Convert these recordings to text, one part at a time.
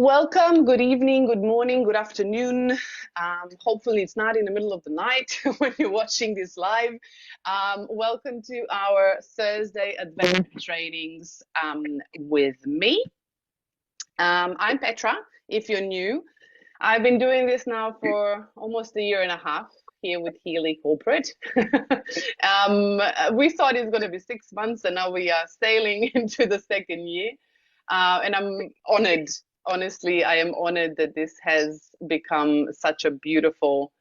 Welcome, good evening, good morning, good afternoon. Hopefully it's not in the middle of the night when you're watching this live. Welcome to our Thursday Advanced Trainings with me. I'm Petra, if you're new. I've been doing this now for almost a year and a half here with Healy Corporate. We thought it was going to be 6 months and now we are sailing into the second year. And I'm honored. Honestly, I am honored that this has become such a beautiful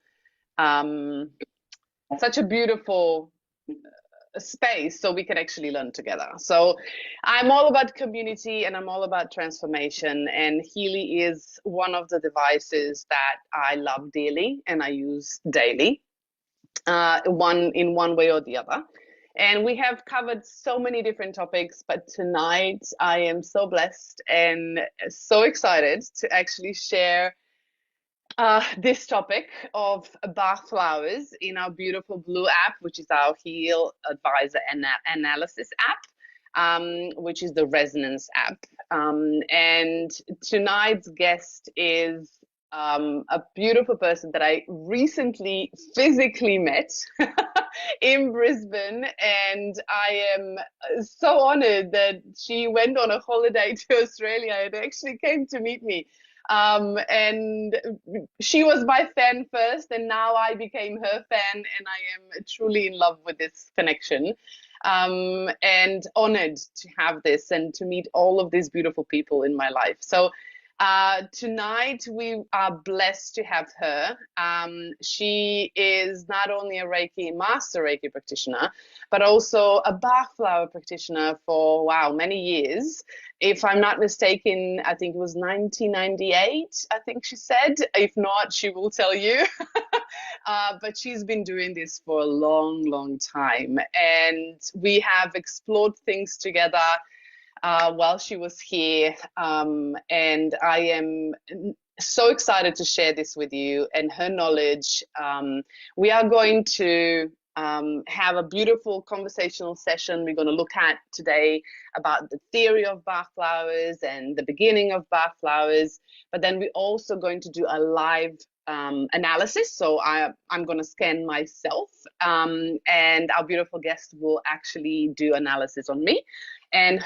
space so we can actually learn together. So I'm all about community and I'm all about transformation, and Healy is one of the devices that I love dearly and I use daily, in one way or the other. And we have covered so many different topics, but tonight I am so blessed and so excited to actually share this topic of Bach flowers in our beautiful blue app, which is our Heal Advisor Analysis app, which is the Resonance app. And tonight's guest is a beautiful person that I recently physically met in Brisbane, and I am so honored that she went on a holiday to Australia and actually came to meet me. And she was my fan first, and now I became her fan, and I am truly in love with this connection. And honored to have this and to meet all of these beautiful people in my life. So tonight we are blessed to have her. She is not only a Master Reiki practitioner, but also a Bach flower practitioner for, wow, many years. If I'm not mistaken, I think it was 1998, I think she said. If not, she will tell you. But she's been doing this for a long, long time. And we have explored things together while she was here, and I am so excited to share this with you and her knowledge. We are going to have a beautiful conversational session. We're going to look at today about the theory of Bach flowers and the beginning of Bach flowers, but then we're also going to do a live analysis. So I'm going to scan myself, and our beautiful guest will actually do analysis on me and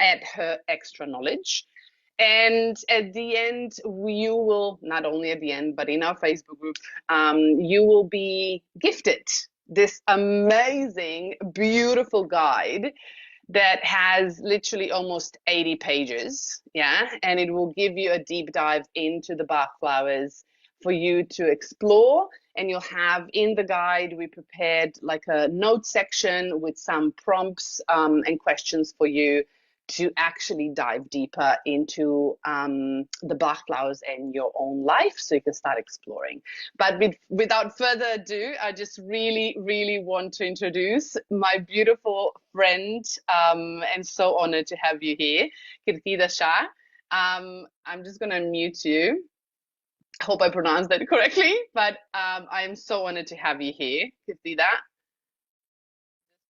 add her extra knowledge. And at the end, you will, not only at the end, but in our Facebook group, you will be gifted this amazing, beautiful guide that has literally almost 80 pages, yeah? And it will give you a deep dive into the Bach flowers for you to explore. And you'll have in the guide, we prepared like a note section with some prompts and questions for you to actually dive deeper into the Bach flowers and your own life so you can start exploring. But without further ado, I just really, really want to introduce my beautiful friend, and so honored to have you here, Kirtida Shah. I'm just going to mute you. I hope I pronounced that correctly, but I am so honored to have you here. Kirtida,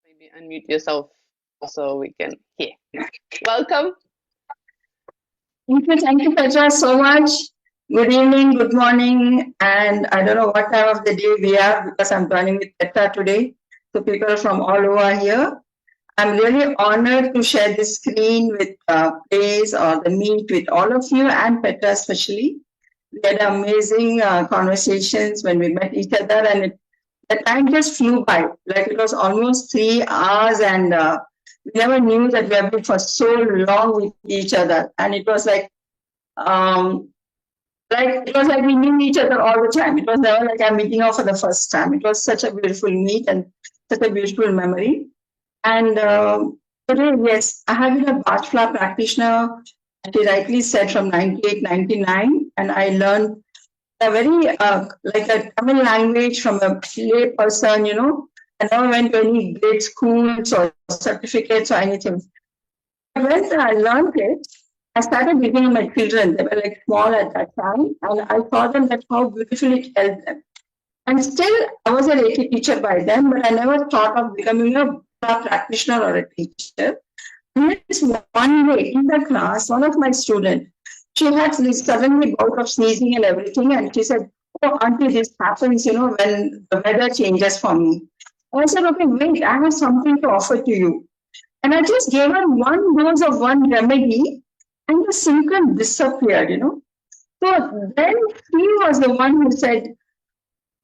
maybe unmute yourself so we can hear. Welcome. Thank you, Petra, so much. Good evening, good morning, and I don't know what time of the day we are because I'm joining with Petra today. So people from all over here. I'm really honored to share this screen with Praise or the meet with all of you and Petra especially. We had amazing conversations when we met each other, and the time just flew by. Like it was almost 3 hours, and we never knew that we have been for so long with each other. And it was like we knew each other all the time. It was never like I'm meeting her for the first time. It was such a beautiful meet and such a beautiful memory. And today, yes, I have been a Bach flower practitioner, as she rightly said, from 98, 99, and I learned a very like a Tamil language from a lay person, you know. I never went to any grade schools or certificates or anything. When I learned it, I started giving my children. They were like small at that time, and I saw them that how beautifully it helped them. And still, I was a Reiki teacher by then, but I never thought of becoming a practitioner or a teacher. And one day in the class, one of my students, she had this suddenly bout of sneezing and everything, and she said, "Oh, auntie, this happens, when the weather changes for me." I said, "Okay, wait, I have something to offer to you." And I just gave her one dose of one remedy, and the symptom disappeared. So then he was the one who said,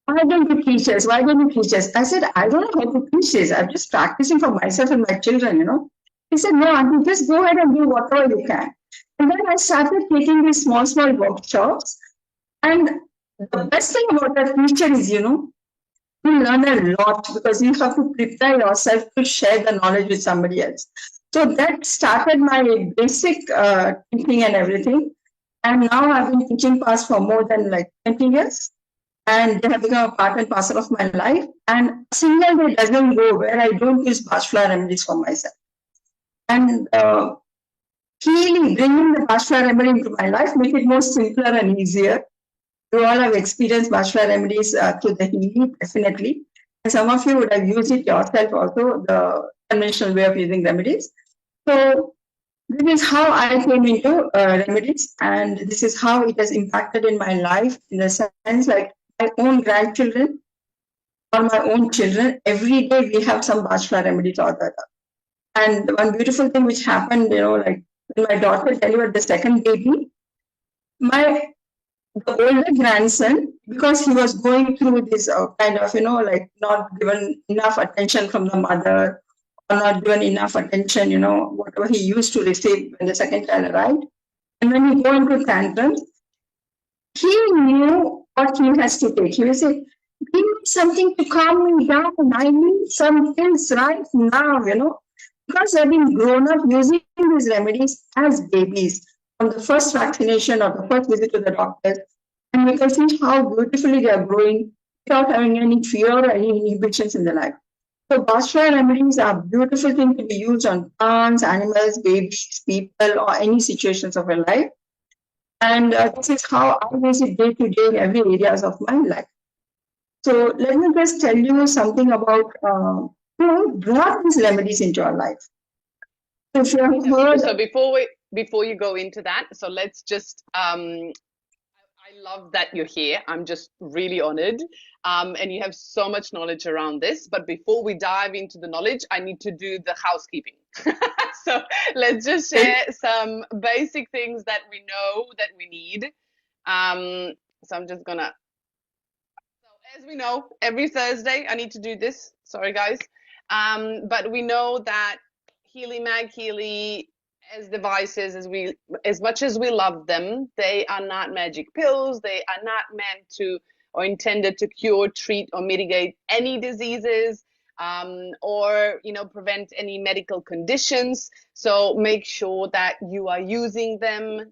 "Why don't you teach us? Why don't you teach us?" I said, "I don't know how to teach this. I'm just practicing for myself and my children. He said, "No, auntie, just go ahead and do whatever you can." And then I started taking these small, small workshops. And the best thing about a teacher is, you learn a lot because you have to prepare yourself to share the knowledge with somebody else. So that started my basic teaching and everything. And now I've been teaching past for more than like 20 years. And they have become a part and parcel of my life. And a single day doesn't go where I don't use Bashflower remedies for myself. And Healy, bringing the Bashflower remedy into my life, make it more simpler and easier. You all have experienced Bashflower remedies through the Healy, definitely. And some of you would have used it yourself also, the conventional way of using remedies. So this is how I came into remedies, and this is how it has impacted in my life, in the sense like my own grandchildren or my own children, every day we have some Bashflower remedies or the other. And one beautiful thing which happened, like when my daughter delivered the second baby, the older grandson, because he was going through this kind of, like not given enough attention from the mother, or not given enough attention, whatever he used to receive when the second child arrived. And when he go into tantrums, he knew what he has to take. He will say, "Give me something to calm me down. I need some pills right now. Because they've been grown up using these remedies as babies from the first vaccination or the first visit to the doctor. And we can see how beautifully they are growing without having any fear or any inhibitions in their life. So Bashflower remedies are a beautiful thing to be used on plants, animals, babies, people, or any situations of your life. And this is how I use it day to day in every areas of my life. So let me just tell you something about who brought these remedies into our life. So if you have heard, So before you go into that, so let's just I love that you're here. I'm just really honored. And you have so much knowledge around this. But before we dive into the knowledge, I need to do the housekeeping. So let's just share some basic things that we know that we need. So I'm just gonna, so as we know, every Thursday I need to do this. Sorry, guys. But we know that Healy as devices, as much as we love them, they are not magic pills. They are not meant to or intended to cure, treat, or mitigate any diseases, or prevent any medical conditions. So make sure that you are using them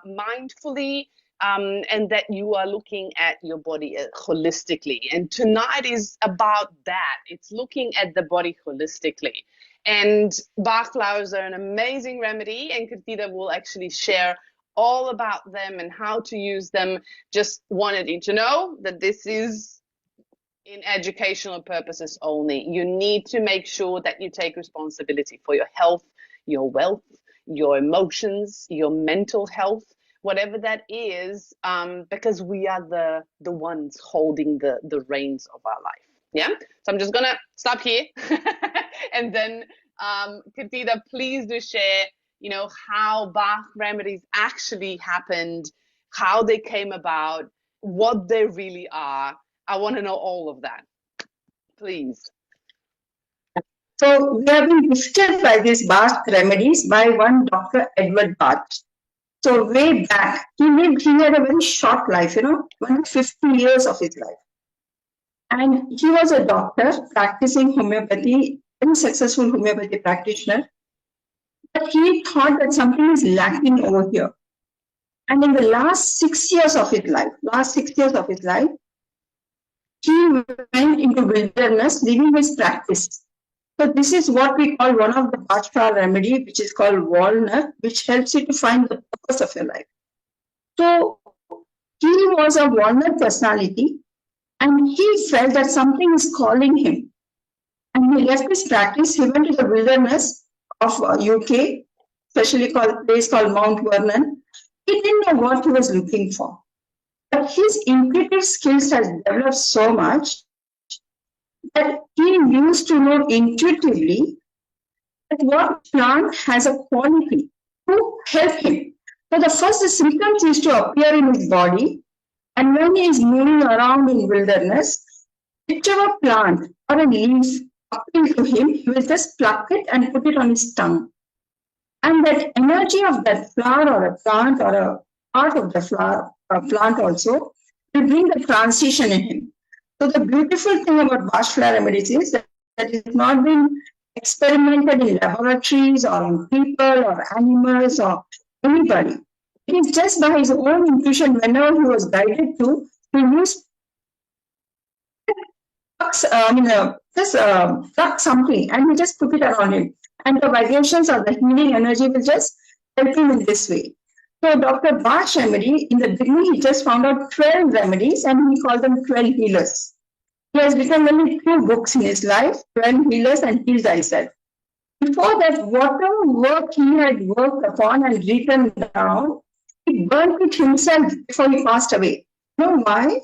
mindfully, and that you are looking at your body holistically. And tonight is about that. It's looking at the body holistically. And Bach flowers are an amazing remedy, and Katina will actually share all about them and how to use them. Just wanted you to know that this is in educational purposes only. You need to make sure that you take responsibility for your health, your wealth, your emotions, your mental health, whatever that is, because we are the ones holding the reins of our life. Yeah. So I'm just gonna stop here, and then Katina, please do share, how Bach remedies actually happened, how they came about, what they really are. I want to know all of that, please. So we have been gifted by these Bach remedies by one Dr. Edward Bach. So way back, he had a very short life, 150 years of his life. And he was a doctor practicing homeopathy, very successful homeopathy practitioner. But he thought that something is lacking over here. And in the last 6 years of his life, he went into wilderness, leaving his practice. So this is what we call one of the Bachflower remedy, which is called walnut, which helps you to find the purpose of your life. So he was a walnut personality, and he felt that something is calling him. And he left his practice. He went to the wilderness of UK, especially a place called Mount Vernon. He didn't know what he was looking for. But his intuitive skills has developed so much that he used to know intuitively that what plant has a quality to help him. So the first the symptoms used to appear in his body, and when he is moving around in wilderness, whichever plant or a leaf appeal to him, he will just pluck it and put it on his tongue. And that energy of that flower or a plant or a part of the flower or plant also will bring the transition in him. So the beautiful thing about Bach flower remedies is that it's not been experimented in laboratories or on people or animals or anybody. It is just by his own intuition, whenever he was guided to use just pluck something and he just put it around him. And the vibrations or the healing energy will just help him in this way. So Dr. Bach remedy, in the beginning, he just found out 12 remedies and he called them 12 healers. He has written only 2 books in his life, 12 healers and Heal Thyself. Before that, whatever work he had worked upon and written down, he burnt it himself before he passed away. You know why?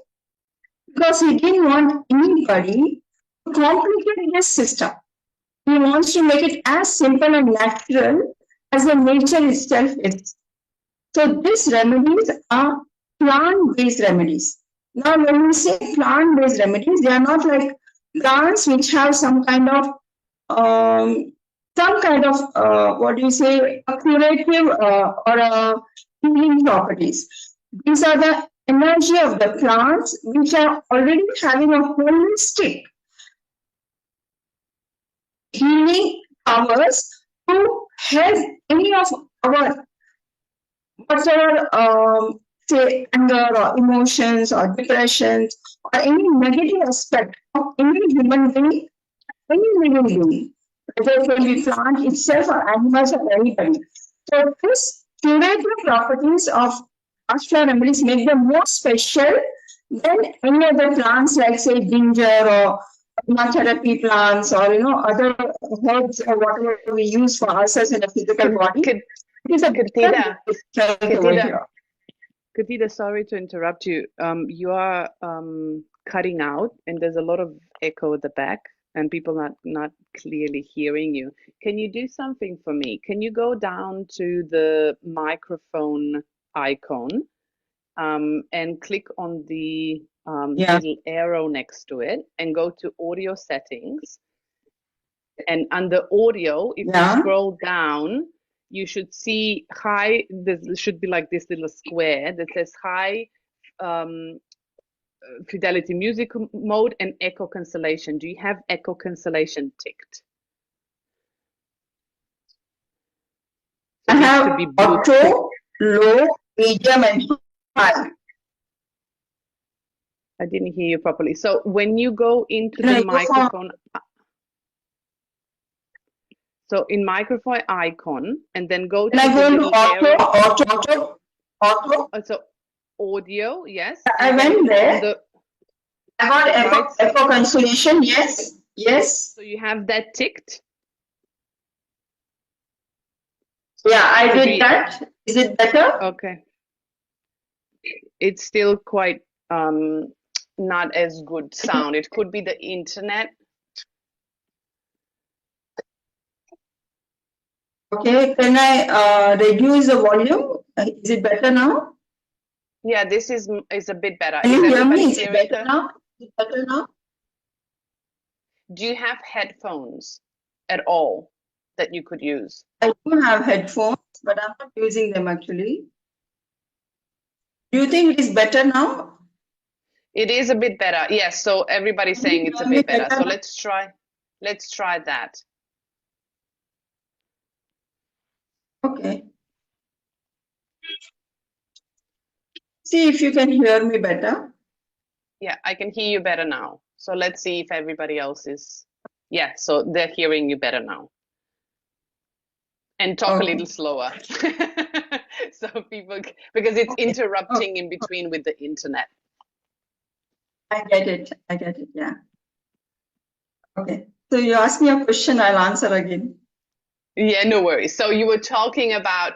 Because he didn't want anybody to complicate this system. He wants to make it as simple and natural as the nature itself is. So these remedies are plant-based remedies. Now, when we say plant-based remedies, they are not like plants which have some kind of a curative or a healing properties. These are the energy of the plants which are already having a holistic healing powers to help any of our whatever say anger or emotions or depressions or any negative aspect of any human being, any living being, whether it can be plant itself or animals or anybody. So this curative properties of ashwagandha remedies make them more special than any other plants like say ginger or therapy plants or other herbs or whatever we use for ourselves in the physical body. It is a Katida, sorry to interrupt you. You are cutting out, and there's a lot of echo at the back, and people not clearly hearing you. Can you do something for me? Can you go down to the microphone icon and click on the little arrow next to it and go to audio settings? And under audio, if you scroll down, you should see high, there should be like this little square that says high fidelity music mode and echo cancellation. Do you have echo cancellation ticked? So I have to be auto, low, medium, and high. I didn't hear you properly. So when you go into the microphone, so in microphone icon, and then go to the little auto. So audio, yes. I went there. I got echo cancellation, yes. So you have that ticked? Yeah, I did that. Is it better? Okay. It's still quite not as good sound. It could be the internet. Okay, can I reduce the volume? Is it better now? Yeah, this is a bit better. Can you hear me? Is it better now? Is it better now? Do you have headphones at all that you could use? I do have headphones, but I'm not using them actually. Do you think it is better now? It is a bit better. Yes, so everybody's saying it's a bit better. So let's try that. Okay. See if you can hear me better. Yeah, I can hear you better now. So let's see if everybody else is. Yeah, so they're hearing you better now. And talk a little slower. So people, because it's interrupting in between with the internet. I get it, yeah. Okay, so you ask me a question, I'll answer again. Yeah, no worries. So you were talking about,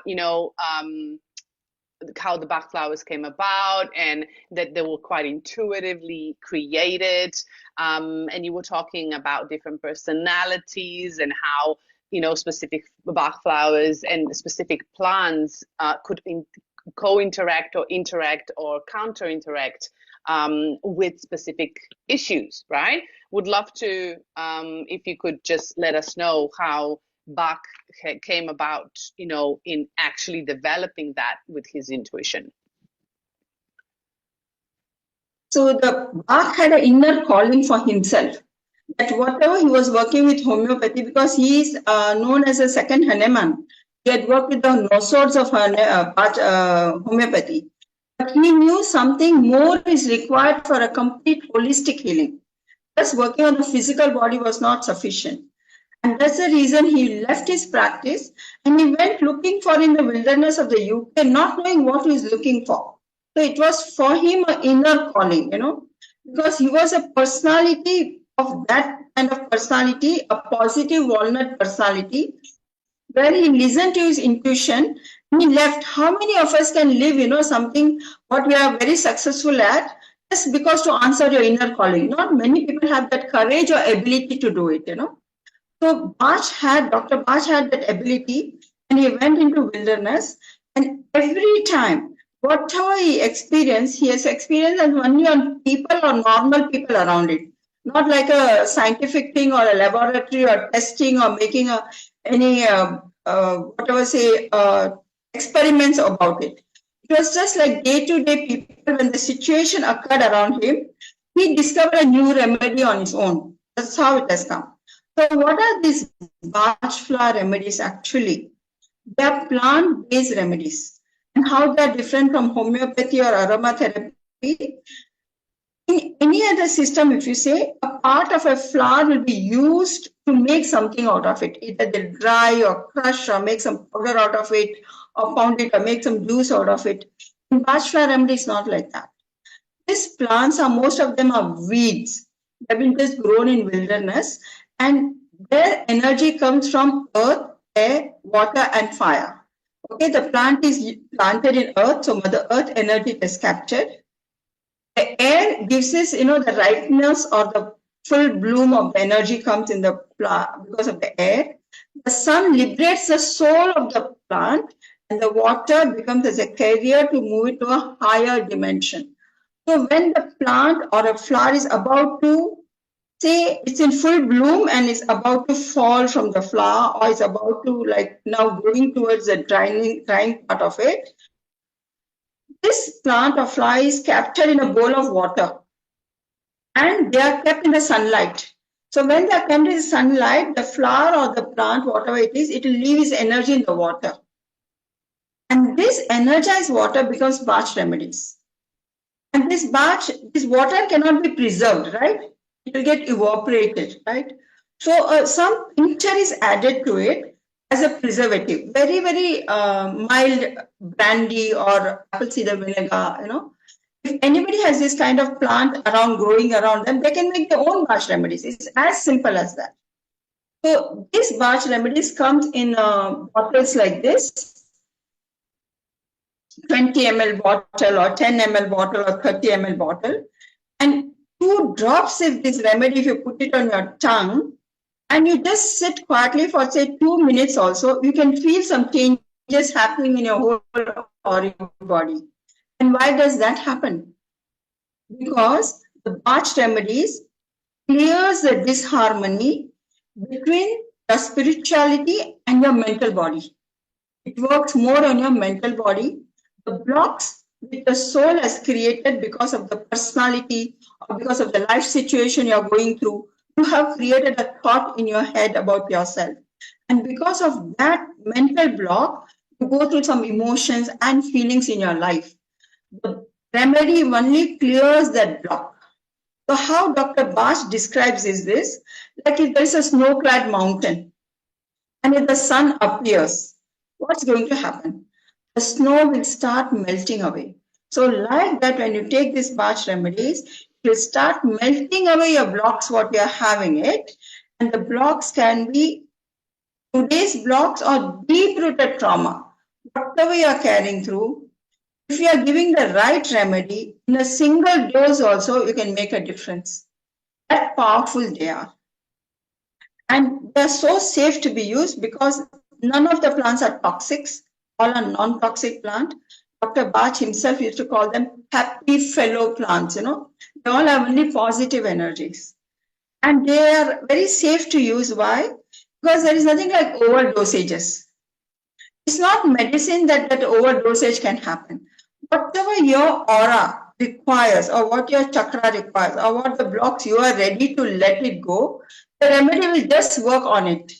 how the Bach flowers came about, and that they were quite intuitively created. And you were talking about different personalities and how, specific Bach flowers and specific plants could co-interact or interact or counter-interact with specific issues, right? Would love to, if you could just let us know how Bach came about, in actually developing that with his intuition. So the Bach had an inner calling for himself, that whatever he was working with homeopathy, because he is known as a second Hahnemann, he had worked with the nosodes of homeopathy. But he knew something more is required for a complete holistic healing. Just working on the physical body was not sufficient. And that's the reason he left his practice and he went looking for in the wilderness of the UK, not knowing what he was looking for. So it was for him an inner calling, because he was a personality of that kind of personality, a positive walnut personality, where he listened to his intuition and he left. How many of us can live, something what we are very successful at, just because to answer your inner calling? Not many people have that courage or ability to do it, So Dr. Bach had that ability, and he went into wilderness, and every time, whatever he has experienced only on people or normal people around it. Not like a scientific thing or a laboratory or testing or making any experiments about it. It was just like day-to-day people. When the situation occurred around him, he discovered a new remedy on his own. That's how it has come. So what are these Bach flower remedies actually? They are plant-based remedies. And how they are different from homeopathy or aromatherapy? In any other system, if you say, a part of a flower will be used to make something out of it. Either they dry or crush or make some powder out of it, or pound it or make some juice out of it. In Bach flower remedy, it's not like that. These plants most of them are weeds. They've been just grown in wilderness, and their energy comes from earth, air, water, and fire. Okay, the plant is planted in earth, so Mother Earth energy is captured. The air gives us, the ripeness or the full bloom of the energy comes in the plant because of the air. The sun liberates the soul of the plant, and the water becomes as a carrier to move it to a higher dimension. So when the plant or a flower is about to, say it's in full bloom and is about to fall from the flower, or is about to now going towards the drying part of it, this plant or flower is captured in a bowl of water and they are kept in the sunlight. So when they are kept in the sunlight, the flower or the plant, whatever it is, it will leave its energy in the water. And this energized water becomes Bach remedies. And this water cannot be preserved, right? It will get evaporated, right? So some tincture is added to it as a preservative, very, very mild brandy or apple cider vinegar, If anybody has this kind of plant growing around them, they can make their own Bach remedies. It's as simple as that. So these Bach remedies comes in bottles like this, 20 ml bottle or 10 ml bottle or 30 ml bottle. And 2 drops of this remedy, if you put it on your tongue, and you just sit quietly for say 2 minutes also, you can feel some changes happening in your whole body. And why does that happen? Because the Bach remedies clears the disharmony between the spirituality and your mental body. It works more on your mental body. The blocks which the soul has created because of the personality or because of the life situation you're going through, you have created a thought in your head about yourself. And because of that mental block, you go through some emotions and feelings in your life. The remedy only clears that block. So how Dr. Bach describes is this, like if there is a snow-clad mountain and if the sun appears, what's going to happen? The snow will start melting away. So like that, when you take these Bach remedies, you start melting away your blocks, what you are having it, and the blocks can be today's blocks or deep-rooted trauma. Whatever you are carrying through, if you are giving the right remedy in a single dose also, you can make a difference. That powerful they are. And they're so safe to be used because none of the plants are toxics, all are non-toxic plant. Dr. Bach himself used to call them happy fellow plants, They all have only positive energies. And they are very safe to use. Why? Because there is nothing like overdosages. It's not medicine that overdosage can happen. Whatever your aura requires, or what your chakra requires, or what the blocks you are ready to let it go, the remedy will just work on it.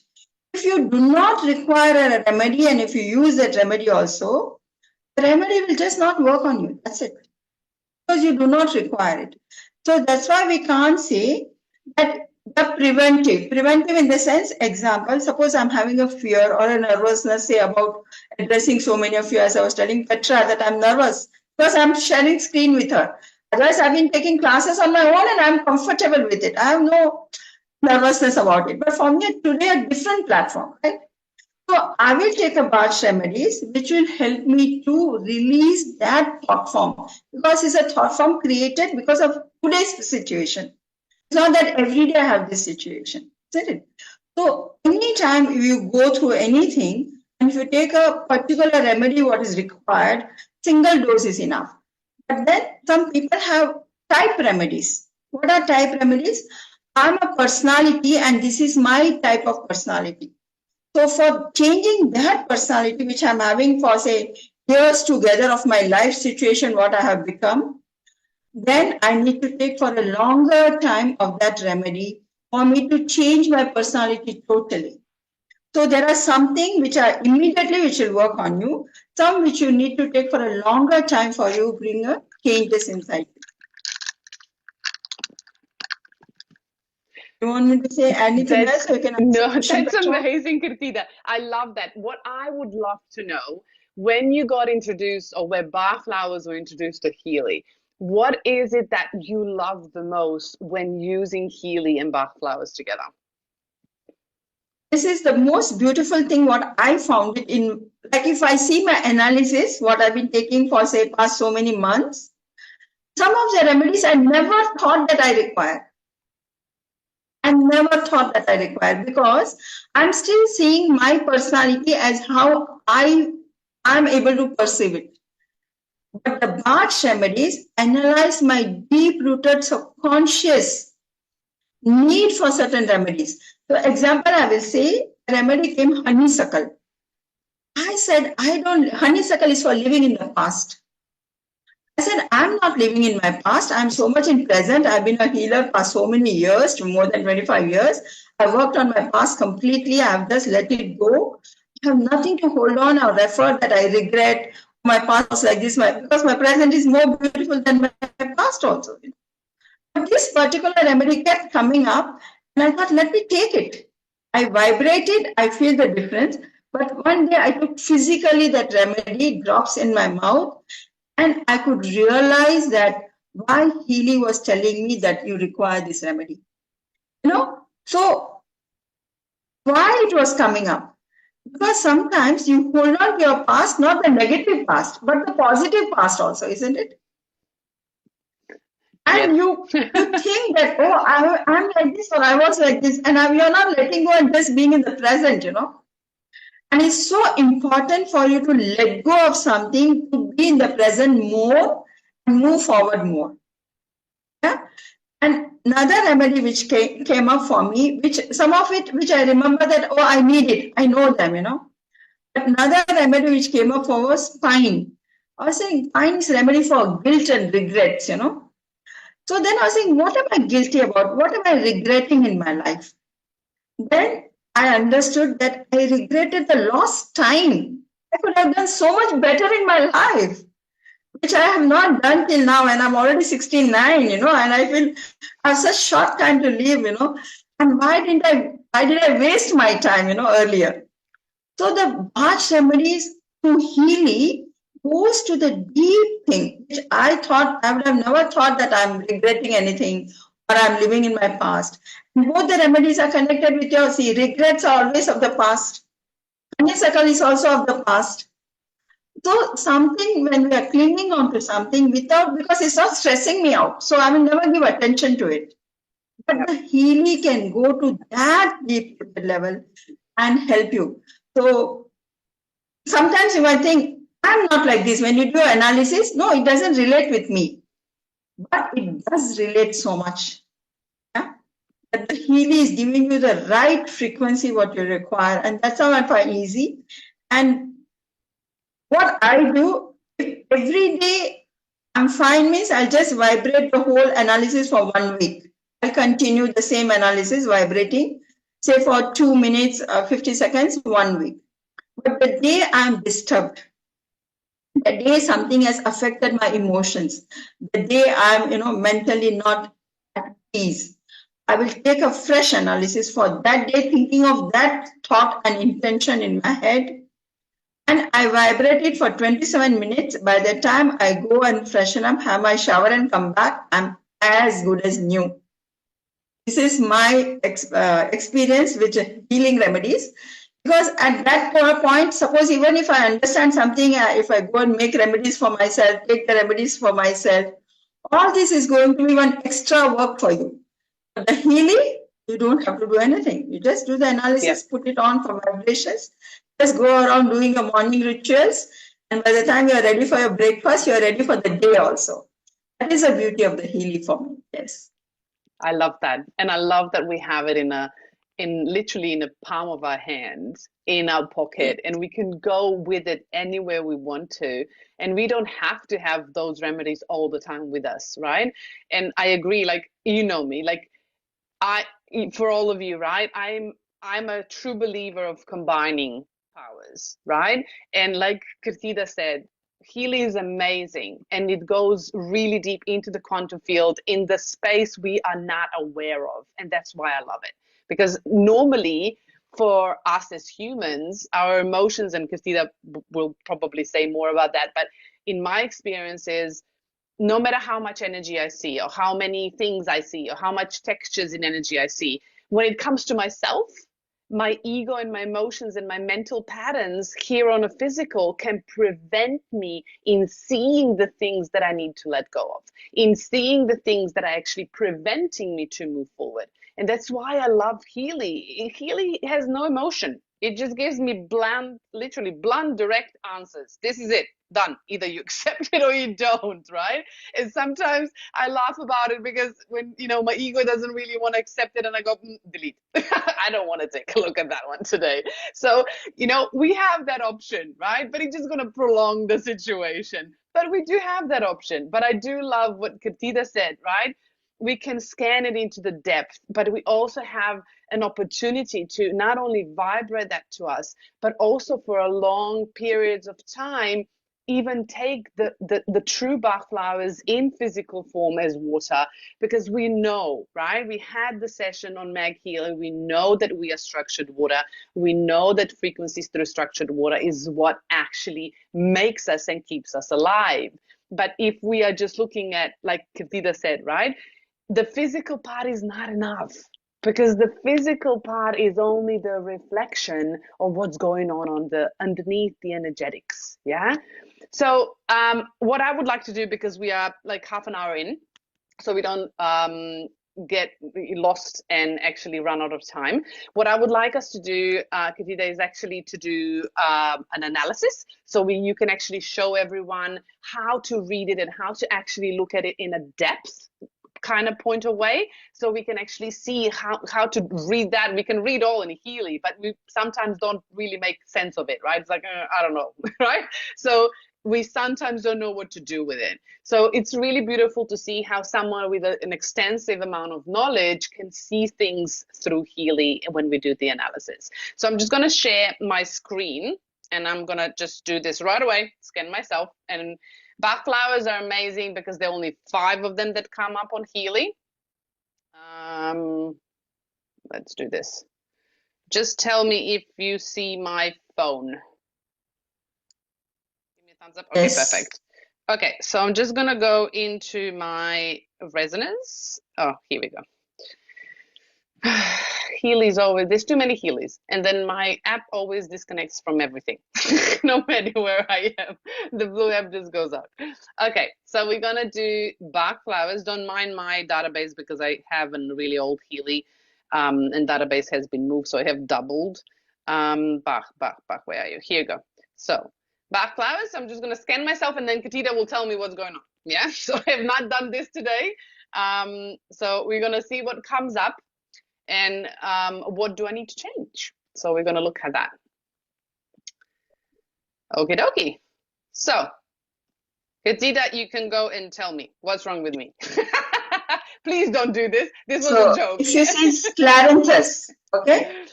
If you do not require a remedy, and if you use that remedy also, the remedy will just not work on you. That's it. Because you do not require it. So that's why we can't say that the preventive in the sense, example, suppose I'm having a fear or a nervousness, say about addressing so many of you, as I was telling Petra that I'm nervous because I'm sharing screen with her. Otherwise, I've been taking classes on my own and I'm comfortable with it. I have no nervousness about it. But for me, today, a different platform, right? So I will take a Bach remedies, which will help me to release that thought form, because it's a thought form created because of today's situation. It's not that every day I have this situation, isn't it? So anytime you go through anything, and if you take a particular remedy, what is required, single dose is enough. But then some people have type remedies. What are type remedies? I'm a personality and this is my type of personality. So for changing that personality, which I'm having for, say, years together of my life situation, what I have become, then I need to take for a longer time of that remedy for me to change my personality totally. So there are something which are immediately which will work on you, some which you need to take for a longer time for you bring a changes inside. You want me to say anything else? So you can no, that's amazing, Kirtida. I love that. What I would love to know, when you got introduced, or where bar flowers were introduced to Healy, what is it that you love the most when using Healy and Bach flowers together? This is the most beautiful thing what I found it in, like if I see my analysis, what I've been taking for say past so many months, some of the remedies I never thought that I required. I never thought that I required because I'm still seeing my personality as how I'm able to perceive it. But the Bach remedies analyze my deep-rooted subconscious need for certain remedies. So example, I will say remedy came honeysuckle. I said, honeysuckle is for living in the past. I said, I'm not living in my past. I'm so much in present. I've been a healer for so many years, more than 25 years. I've worked on my past completely. I've just let it go. I have nothing to hold on or refer that I regret. My past like this, because my present is more beautiful than my past also. But this particular remedy kept coming up, and I thought, let me take it. I vibrated, I feel the difference. But one day I took physically that remedy, drops in my mouth, and I could realize that why Healy was telling me that you require this remedy. So why it was coming up? Because sometimes you hold on to your past, not the negative past, but the positive past also, isn't it? And you think that, oh, I'm like this or I was like this, and you're not letting go and just being in the present, And it's so important for you to let go of something, to be in the present more and move forward more. Yeah? And another remedy which came up for me, which some of it, which I remember that, oh, I need it. I know them, But another remedy which came up for was pine. I was saying pine is remedy for guilt and regrets, So then I was saying, what am I guilty about? What am I regretting in my life? Then I understood that I regretted the lost time. I could have done so much better in my life, which I have not done till now, and I'm already 69, and I feel I have such short time to live, and why did I waste my time, earlier? So the Bach remedies to Healy goes to the deep thing, which I would have never thought that I'm regretting anything or I'm living in my past. And both the remedies are connected with your, regrets are always of the past. Honeysuckle is also of the past. So something, when we are clinging on to something without, because it's not stressing me out, so I will never give attention to it. But the Healy can go to that deep level and help you. So sometimes you might think, I'm not like this. When you do analysis, no, it doesn't relate with me, but it does relate so much. Yeah? That the Healy is giving you the right frequency, what you require. And that's how I find easy. And what I do, if every day I'm fine means I'll just vibrate the whole analysis for 1 week. I'll continue the same analysis vibrating, say for 2 minutes, 50 seconds, 1 week. But the day I'm disturbed, the day something has affected my emotions, the day I'm, mentally not at peace, I will take a fresh analysis for that day, thinking of that thought and intention in my head, and I vibrate it for 27 minutes. By the time I go and freshen up, have my shower and come back, I'm as good as new. This is my experience with healing remedies. Because at that point, suppose even if I understand something, if I go and make remedies for myself, take the remedies for myself, all this is going to be one extra work for you. But the healing, you don't have to do anything. You just do the analysis, put it on for vibrations, just go around doing your morning rituals. And by the time you're ready for your breakfast, you're ready for the day also. That is the beauty of the healing for me. Yes. I love that. And I love that we have it in literally in the palm of our hands, in our pocket, and we can go with it anywhere we want to. And we don't have to have those remedies all the time with us, right? And I agree, like you know me, like I for all of you, right? I'm a true believer of combining powers, right? And like Kirtida said, Healy is amazing and it goes really deep into the quantum field in the space we are not aware of. And that's why I love it. Because normally for us as humans, our emotions, and Kirtida will probably say more about that, but in my experiences, no matter how much energy I see, or how many things I see, or how much textures in energy I see, when it comes to myself, my ego and my emotions and my mental patterns here on a physical can prevent me in seeing the things that I need to let go of, in seeing the things that are actually preventing me to move forward. And that's why I love Healy. Healy has no emotion. It just gives me bland, literally blunt, direct answers. This is it, done. Either you accept it or you don't, right? And sometimes I laugh about it because when, my ego doesn't really want to accept it and I go, delete. I don't want to take a look at that one today. So, we have that option, right? But it's just going to prolong the situation. But we do have that option. But I do love what Katida said, right? We can scan it into the depth, but we also have an opportunity to not only vibrate that to us, but also for a long periods of time, even take the true Bach flowers in physical form as water, because we know, right? We had the session on Mag Healer. We know that we are structured water. We know that frequencies through structured water is what actually makes us and keeps us alive. But if we are just looking at, like Katida said, right? The physical part is not enough, because the physical part is only the reflection of what's going on the underneath the energetics. Yeah. So what I would like to do, because we are like half an hour in, so we don't get lost and actually run out of time. What I would like us to do, Katida, is actually to do an analysis. So you can actually show everyone how to read it and how to actually look at it in a depth kind of point of way, so we can actually see how to read that. We can read all in Healy, but we sometimes don't really make sense of it, right? It's like, I don't know, right? So we sometimes don't know what to do with it. So it's really beautiful to see how someone with an extensive amount of knowledge can see things through Healy when we do the analysis. So I'm just going to share my screen, and I'm going to just do this right away, scan myself. And Bach flowers are amazing because there are only 5 of them that come up on Healy. Let's do this. Just tell me if you see my phone. Give me a thumbs up. Okay, Yes. perfect. Okay, so I'm just gonna go into my resonance. Oh, here we go. Healy's always, there's too many Healys. And then my app always disconnects from everything, no matter where I am. The blue app just goes out. Okay, so we're gonna do Bach flowers. Don't mind my database because I have a really old Healy, and database has been moved, so I have doubled. Bach, where are you? Here you go. So Bach flowers, I'm just gonna scan myself and then Katita will tell me what's going on. Yeah, so I have not done this today. So we're gonna see what comes up and what do I need to change? So we're gonna look at that. Okie dokie. So, Katita, you can go and tell me what's wrong with me. Please don't do this. This was a joke. If you see scleranthus, okay?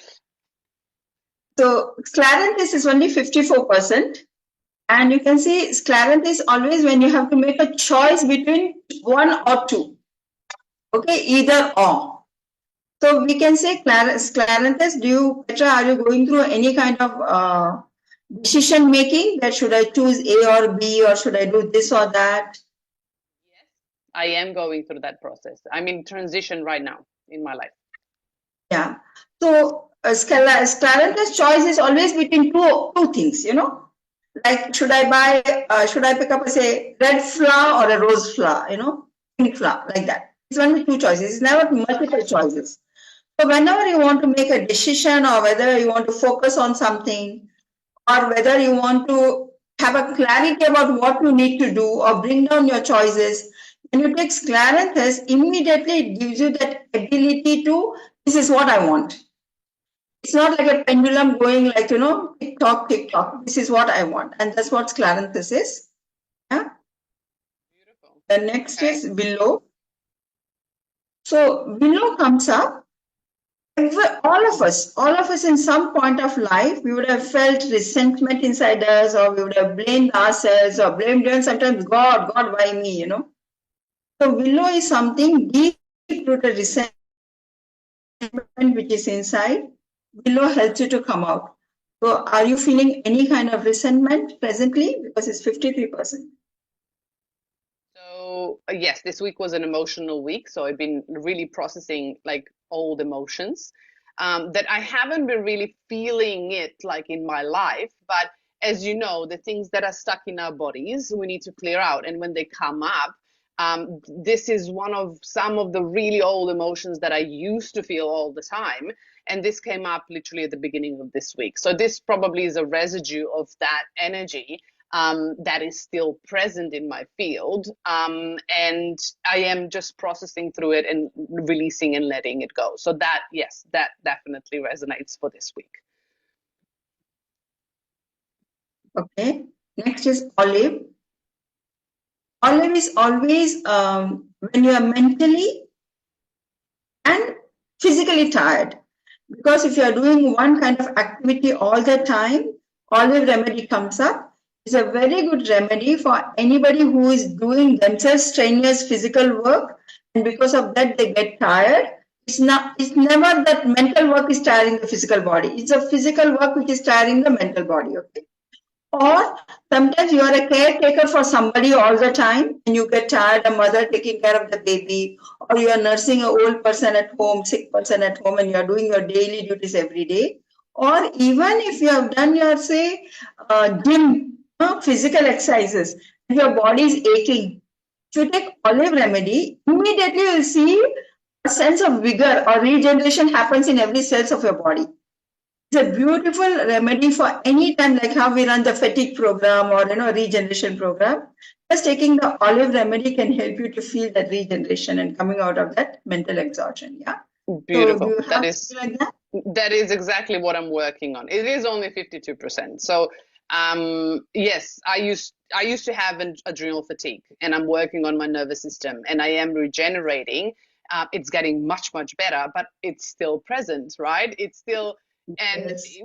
So scleranthus is only 54%. And you can see scleranthus always when you have to make a choice between one or two. Okay, either or. So we can say scleranthus, Petra, are you going through any kind of decision making that should I choose A or B or should I do this or that? Yes, I am going through that process. I'm in transition right now in my life. Yeah. So scleranthus choice is always between two things, you know. Like should I pick up say red flower or a rose flower, you know, pink flower, like that. It's only two choices. It's never multiple choices. So whenever you want to make a decision or whether you want to focus on something or whether you want to have a clarity about what you need to do or bring down your choices, when you take scleranthus, immediately it gives you that ability to, this is what I want. It's not like a pendulum going like, you know, tick tock, tick tock. This is what I want. And that's what scleranthus is. Yeah. Beautiful. The next is willow. So willow comes up. All of us in some point of life, we would have felt resentment inside us, or we would have blamed ourselves or blamed even sometimes God, why me, you know. So willow is something deep-rooted resentment which is inside. Willow helps you to come out. So are you feeling any kind of resentment presently? Because it's 53%. So yes, this week was an emotional week. So I've been really processing like old emotions that I haven't been really feeling it like in my life. But as you know, the things that are stuck in our bodies, we need to clear out. And when they come up, this is one of some of the really old emotions that I used to feel all the time. And this came up literally at the beginning of this week. So this probably is a residue of that energy that is still present in my field. And I am just processing through it and releasing and letting it go. So that, yes, that definitely resonates for this week. Okay. Next is olive. Olive is always when you are mentally and physically tired. Because if you are doing one kind of activity all the time, olive remedy comes up. It's a very good remedy for anybody who is doing themselves strenuous physical work, and because of that they get tired. It's never that mental work is tiring the physical body. It's a physical work which is tiring the mental body. Okay. Or sometimes you are a caretaker for somebody all the time and you get tired, a mother taking care of the baby, or you are nursing an old person at home, sick person at home, and you are doing your daily duties every day. Or even if you have done your, say, gym, physical exercises, and your body is aching, if you take olive remedy, immediately you will see a sense of vigor or regeneration happens in every cells of your body. It's a beautiful remedy for any time, like how we run the fatigue program or regeneration program. Just taking the olive remedy can help you to feel that regeneration and coming out of that mental exhaustion. Yeah. Beautiful. So that is like that? That is exactly what I'm working on. It is only 52%. So yes, I used to have an adrenal fatigue, and I'm working on my nervous system, and I am regenerating. It's getting much better, but it's still present, right? It's still. And yes.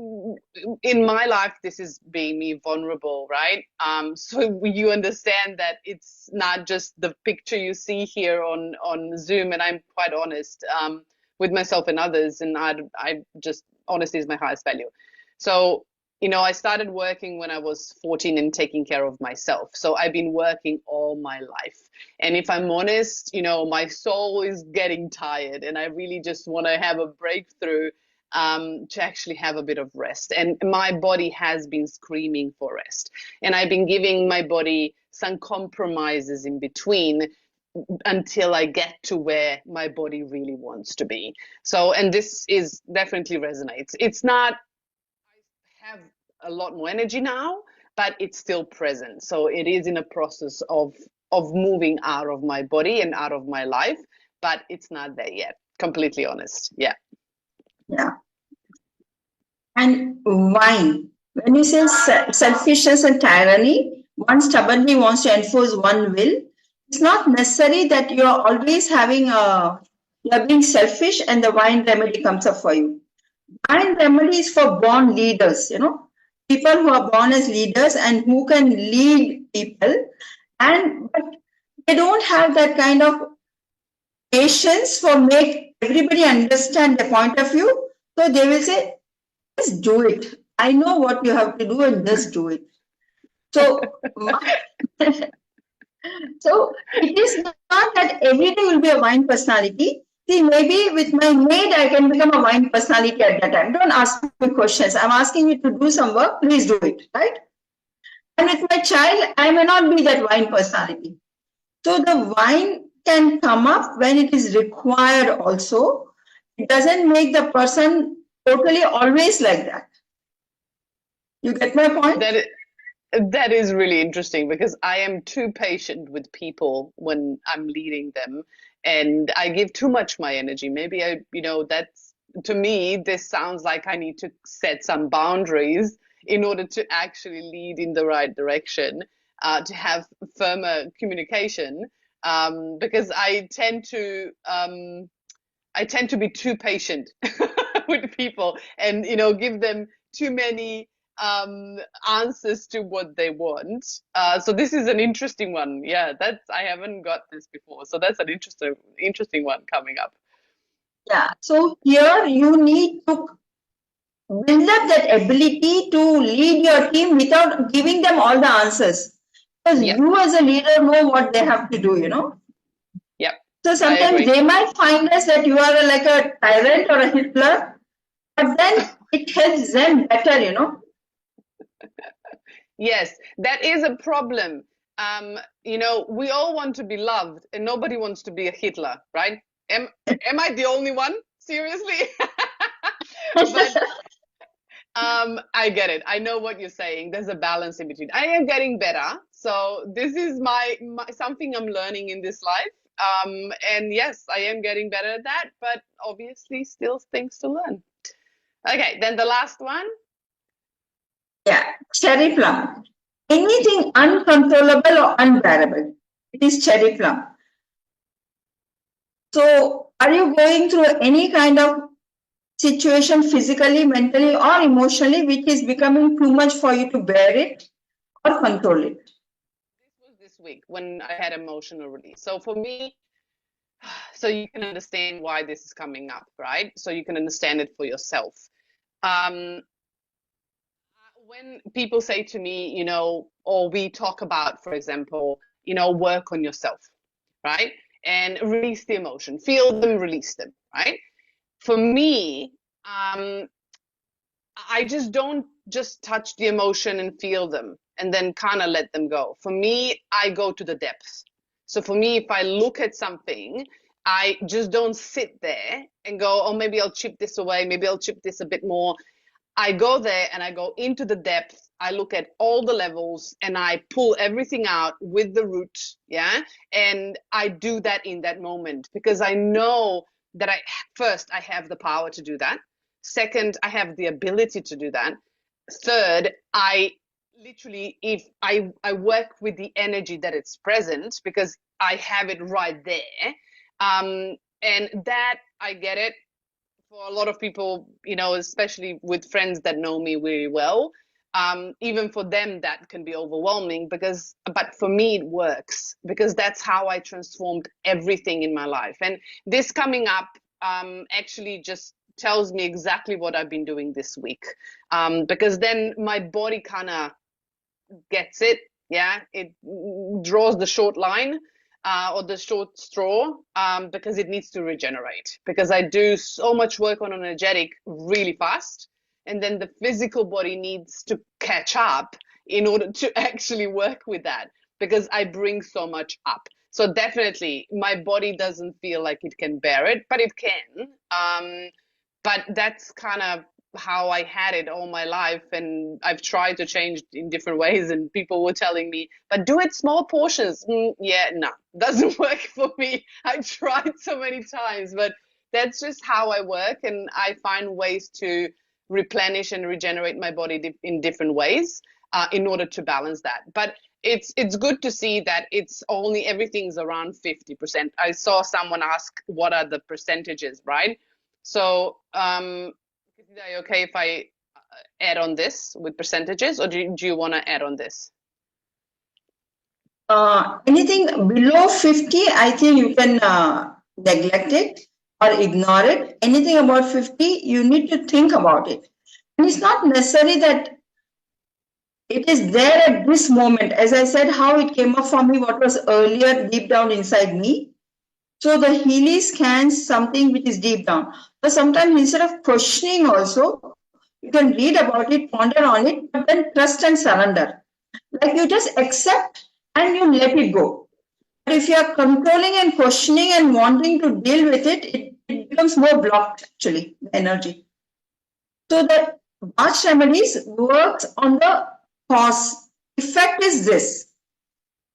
In my life, this is being me vulnerable, right? So you understand that it's not just the picture you see here on Zoom, and I'm quite honest with myself and others, and I just honesty is my highest value. So I started working when I was 14 and taking care of myself. So I've been working all my life. And if I'm honest, my soul is getting tired and I really just want to have a breakthrough to actually have a bit of rest. And my body has been screaming for rest. And I've been giving my body some compromises in between until I get to where my body really wants to be. So, and this is definitely resonates. It's not have a lot more energy now, but it's still present. So it is in a process of moving out of my body and out of my life, but it's not there yet. Completely honest. Yeah. Yeah. And wine. When you say selfishness and tyranny, one stubbornly wants to enforce one will. It's not necessary that you're always you're being selfish and the wine remedy comes up for you. Wine remedy is for born leaders, people who are born as leaders and who can lead people. But they don't have that kind of patience for make everybody understand the point of view. So they will say, just do it. I know what you have to do and just do it. So, so it is not that every day will be a wine personality. See, maybe with my maid, I can become a wine personality at that time. Don't ask me questions. I'm asking you to do some work. Please do it, right? And with my child, I may not be that wine personality. So the wine can come up when it is required also. It doesn't make the person totally always like that. You get my point? That is really interesting because I am too patient with people when I'm leading them and I give too much my energy. Maybe that's to me, this sounds like I need to set some boundaries in order to actually lead in the right direction, to have firmer communication, because I tend to be too patient with people and give them too many um answers to what they want. So this is an interesting one. Yeah, that's I haven't got this before. So that's an interesting one coming up. Yeah. So here you need to build up that ability to lead your team without giving them all the answers. Because Yep. you as a leader know what they have to do, Yep. So I sometimes agree. they might find us that you are like a tyrant or a Hitler, but then it helps them better. Yes, that is a problem. We all want to be loved and nobody wants to be a Hitler, right? Am I the only one? Seriously? But I get it. I know what you're saying. There's a balance in between. I am getting better. So this is my something I'm learning in this life. And yes, I am getting better at that, but obviously still things to learn. Okay, then the last one. Yeah, cherry plum. Anything uncontrollable or unbearable, it is cherry plum. So, are you going through any kind of situation physically, mentally, or emotionally which is becoming too much for you to bear it or control it? This was this week when I had emotional release. So for me, so you can understand why this is coming up, right? So you can understand it for yourself. Um, when people say to me, or we talk about, for example, work on yourself, right? And release the emotion, feel them, release them, right? For me, I just don't just touch the emotion and feel them and then kind of let them go. For me, I go to the depths. So for me, if I look at something, I just don't sit there and go, oh, maybe I'll chip this away, maybe I'll chip this a bit more. I go there and I go into the depth. I look at all the levels and I pull everything out with the root. Yeah. And I do that in that moment because I know that I have the power to do that. Second, I have the ability to do that. Third, I literally, if I work with the energy that it's present because I have it right there. And that I get it for a lot of people, especially with friends that know me really well, even for them that can be overwhelming but for me it works because that's how I transformed everything in my life. And this coming up actually just tells me exactly what I've been doing this week. Because then my body kind of gets it. Yeah, it draws the short line or the short straw because it needs to regenerate. Because I do so much work on energetic really fast, and then the physical body needs to catch up in order to actually work with that because I bring so much up. So definitely, my body doesn't feel like it can bear it, but it can. But that's kind of how I had it all my life, and I've tried to change in different ways, and people were telling me, but do it small portions. Yeah, no, doesn't work for me. I've tried so many times, but that's just how I work, and I find ways to replenish and regenerate my body in different ways in order to balance that. But it's good to see that it's only everything's around 50%. I saw someone ask what are the percentages, right? So are you okay if I add on this with percentages, or do you want to add on this? Anything below 50, I think you can neglect it or ignore it. Anything about 50, you need to think about it. And it's not necessary that it is there at this moment. As I said, how it came up for me, what was earlier deep down inside me. So the Healy scans something which is deep down. But sometimes instead of questioning also, you can read about it, ponder on it, but then trust and surrender. Like you just accept and you let it go. But if you are controlling and questioning and wanting to deal with it, it becomes more blocked actually, the energy. So the Bach remedies works on the cause. Effect is this.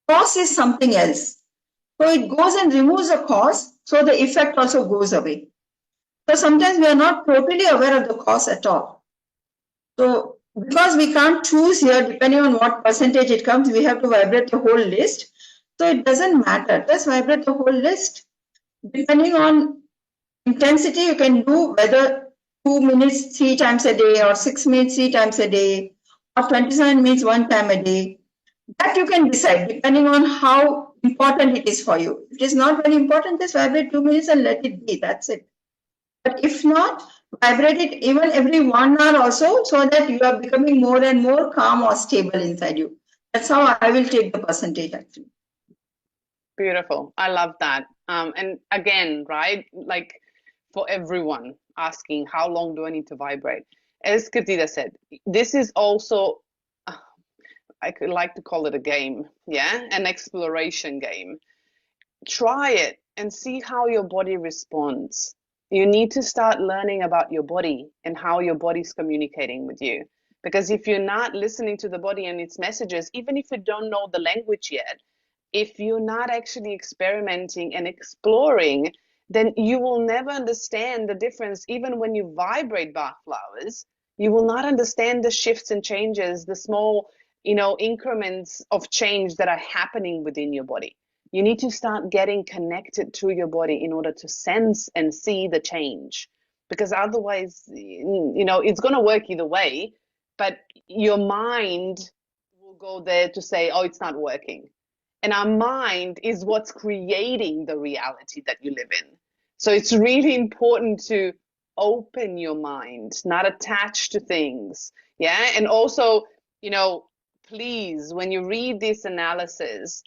Cause is something else. So it goes and removes the cause, so the effect also goes away. So sometimes we are not totally aware of the cause at all. So because we can't choose here, depending on what percentage it comes, we have to vibrate the whole list. So it doesn't matter. Just vibrate the whole list. Depending on intensity, you can do whether 2 minutes 3 times a day or 6 minutes 3 times a day or 27 minutes 1 time a day. That you can decide depending on how important it is for you. If it is not very important, just vibrate 2 minutes and let it be. That's it. But if not, vibrate it even every 1 hour also so that you are becoming more and more calm or stable inside you. That's how I will take the percentage actually. Beautiful. I love that. And again, right, like for everyone asking, how long do I need to vibrate? As Katida said, this is also, I could like to call it a game, yeah, an exploration game. Try it and see how your body responds. You need to start learning about your body and how your body's communicating with you. Because if you're not listening to the body and its messages, even if you don't know the language yet, if you're not actually experimenting and exploring, then you will never understand the difference. Even when you vibrate Bach flowers, you will not understand the shifts and changes, the small, increments of change that are happening within your body. You need to start getting connected to your body in order to sense and see the change. Because otherwise, it's going to work either way, but your mind will go there to say, oh, it's not working. And our mind is what's creating the reality that you live in. So it's really important to open your mind, not attach to things. Yeah. And also, please, when you read this analysis,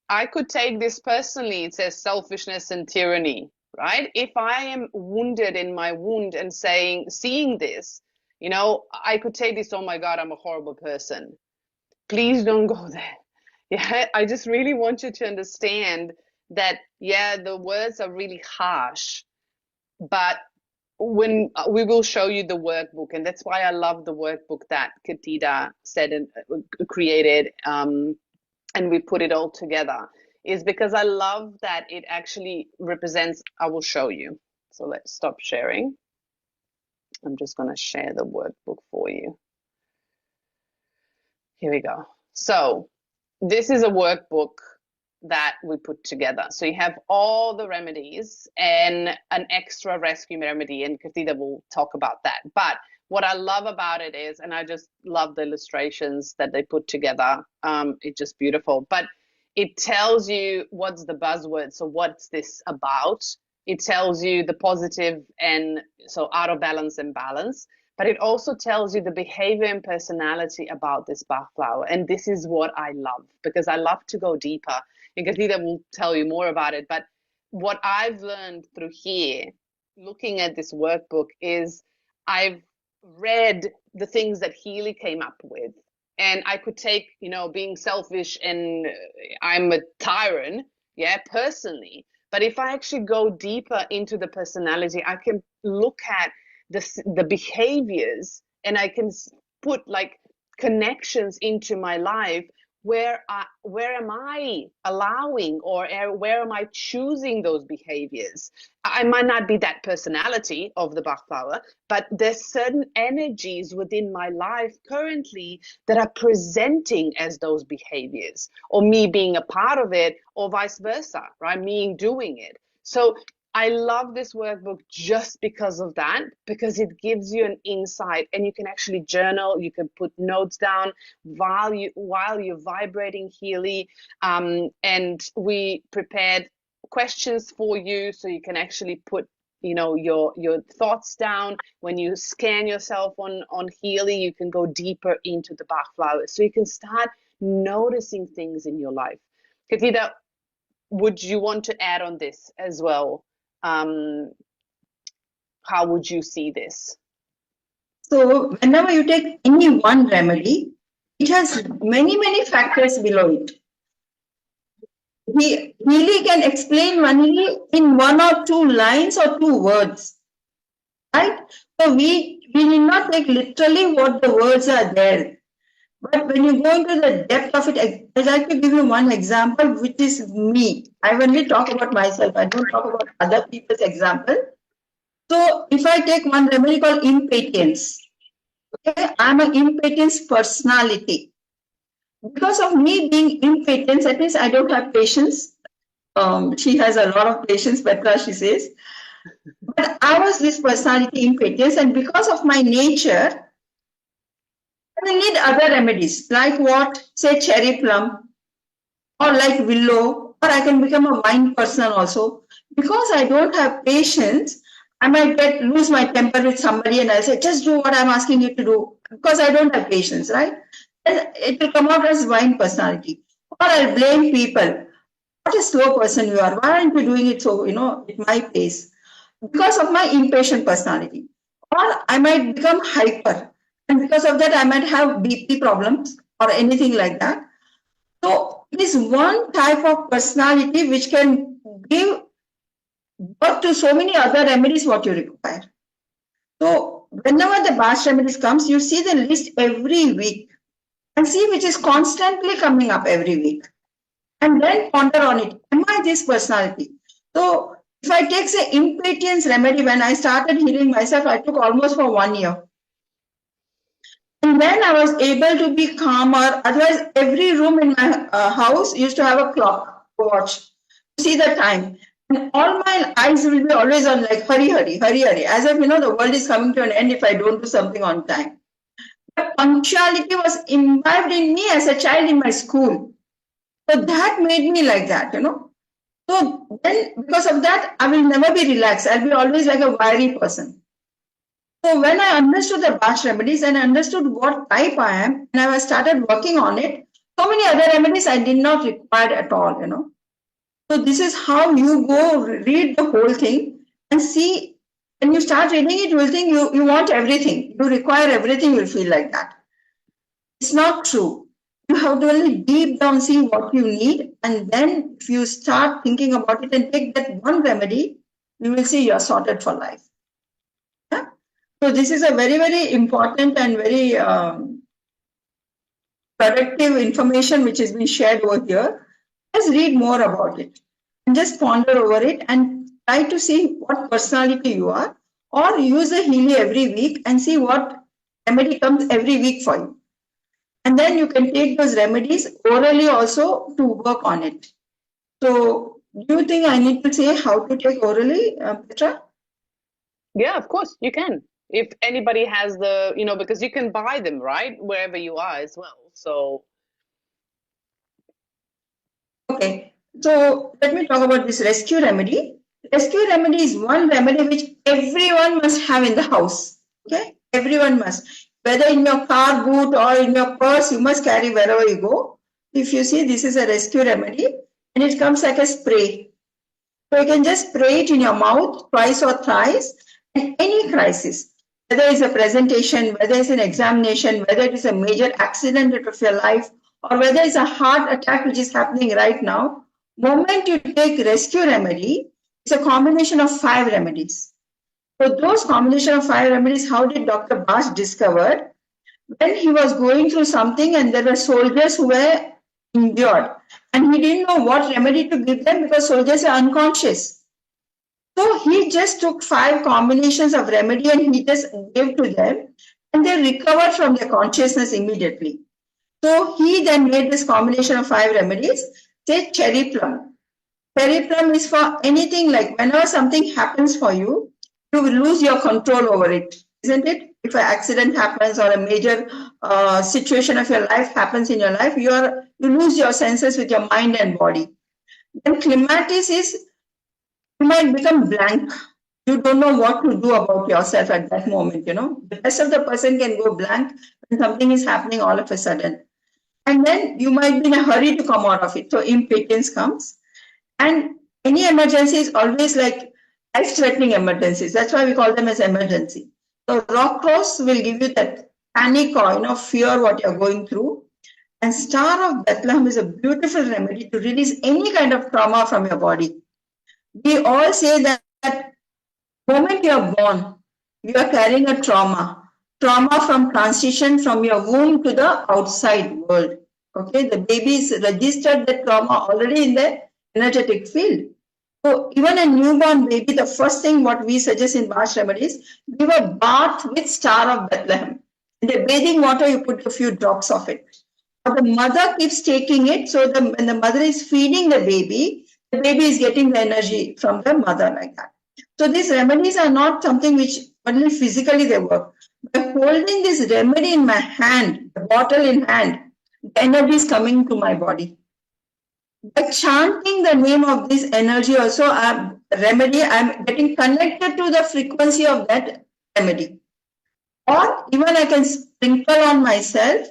I could take this personally. It says selfishness and tyranny, right? If I am wounded in my wound and seeing this, I could take this, oh my God, I'm a horrible person. Please don't go there. Yeah, I just really want you to understand that, yeah, the words are really harsh, but when we will show you the workbook, and that's why I love the workbook that Katida said and created, and we put it all together, is because I love that it actually represents, I will show you. So let's stop sharing. I'm just going to share the workbook for you. Here we go. So this is a workbook that we put together. So you have all the remedies and an extra rescue remedy, and Katida will talk about that. But what I love about it is, and I just love the illustrations that they put together. It's just beautiful. But it tells you what's the buzzword. So what's this about? It tells you the positive and so out of balance and balance, but it also tells you the behavior and personality about this Bach flower. And this is what I love because I love to go deeper. And Kathita will tell you more about it. But what I've learned through here, looking at this workbook, is I've read the things that Healy came up with. And I could take, being selfish and I'm a tyrant, yeah, personally. But if I actually go deeper into the personality, I can look at the behaviors and I can put like connections into my life where am I allowing or where am I choosing those behaviors? I might not be that personality of the Bach flower, but there's certain energies within my life currently that are presenting as those behaviors, or me being a part of it, or vice versa, right? Me doing it. So I love this workbook just because of that, because it gives you an insight and you can actually journal, you can put notes down while you're vibrating Healy. And we prepared questions for you so you can actually put your thoughts down. When you scan yourself on Healy, you can go deeper into the Bach flowers. So you can start noticing things in your life. Kathita, would you want to add on this as well? How would you see this? So whenever you take any one remedy, it has many, many factors below it. He really can explain only in one or two lines or two words, right? So we need not take literally what the words are there. But when you go into the depth of it, I'd like to give you one example, which is me. I only talk about myself. I don't talk about other people's example. So if I take one remedy called impatience, okay, I'm an impatience personality. Because of me being impatient, that means I don't have patience. She has a lot of patience, Petra, she says. But I was this personality impatience, and because of my nature, I need other remedies, like what? Say cherry plum, or like willow, or I can become a wine person also. Because I don't have patience, I might lose my temper with somebody and I'll say, just do what I'm asking you to do, because I don't have patience, right? And it will come out as wine personality. Or I'll blame people. What a slow person you are. Why aren't you doing it so, at my pace? Because of my impatient personality. Or I might become hyper. And because of that, I might have BP problems or anything like that. So it is one type of personality which can give birth to so many other remedies what you require. So whenever the Bach remedies comes, you see the list every week and see which is constantly coming up every week. And then ponder on it. Am I this personality? So if I take say impatience remedy, when I started healing myself, I took almost for 1 year. And then I was able to be calmer. Otherwise, every room in my house used to have a clock to watch, to see the time. And all my eyes will be always on like, hurry, hurry, hurry, hurry. As if, the world is coming to an end if I don't do something on time. But punctuality was imbibed in me as a child in my school. So that made me like that, So then, because of that, I will never be relaxed. I'll be always like a wiry person. So when I understood the Bach remedies and I understood what type I am, and I started working on it, so many other remedies I did not require at all, So this is how you go read the whole thing and see. When you start reading it, you will think you want everything. You require everything, you'll feel like that. It's not true. You have to really deep down see what you need, and then if you start thinking about it and take that one remedy, you will see you're sorted for life. Yeah? So this is a very, very important and very productive information which has been shared over here. Just read more about it and just ponder over it and try to see what personality you are, or use a Healy every week and see what remedy comes every week for you. And then you can take those remedies orally also to work on it. So do you think I need to say how to take orally, Petra? Yeah, of course, you can. If anybody has because you can buy them, right? Wherever you are as well. So, Okay. So let me talk about this rescue remedy. Rescue remedy is one remedy which everyone must have in the house. Okay, everyone must. Whether in your car boot or in your purse, you must carry wherever you go. If you see, this is a rescue remedy, and it comes like a spray. So you can just spray it in your mouth twice or thrice, in any crisis, whether it's a presentation, whether it's an examination, whether it is a major accident of your life, or whether it's a heart attack which is happening right now. Moment you take rescue remedy, it's a combination of 5 remedies. So those combination of 5 remedies, how did Dr. Bach discover? When he was going through something and there were soldiers who were injured, and he didn't know what remedy to give them because soldiers are unconscious. So he just took 5 combinations of remedy and he just gave to them, and they recovered from their consciousness immediately. So he then made this combination of 5 remedies. Say cherry plum. Cherry plum is for anything, like whenever something happens for you, you will lose your control over it, isn't it? If an accident happens or a major situation of your life happens in your life, you lose your senses with your mind and body. Then clematis is, you might become blank. You don't know what to do about yourself at that moment, The rest of the person can go blank when something is happening all of a sudden. And then you might be in a hurry to come out of it. So impatience comes. And any emergency is always like life-threatening emergencies. That's why we call them as emergency. So rock cross will give you that panic or fear what you're going through. And Star of Bethlehem is a beautiful remedy to release any kind of trauma from your body. We all say that the moment you're born, you are carrying a trauma from transition from your womb to the outside world. Okay, the baby's registered the trauma already in the energetic field. So even a newborn baby, the first thing what we suggest in Bach remedies, give a bath with Star of Bethlehem. In the bathing water, you put a few drops of it. But the mother keeps taking it, so when the mother is feeding the baby is getting the energy from the mother like that. So these remedies are not something which only physically they work. By holding this remedy in my hand, the bottle in hand, the energy is coming to my body. By chanting the name of this energy also, remedy, I'm getting connected to the frequency of that remedy. Or even I can sprinkle on myself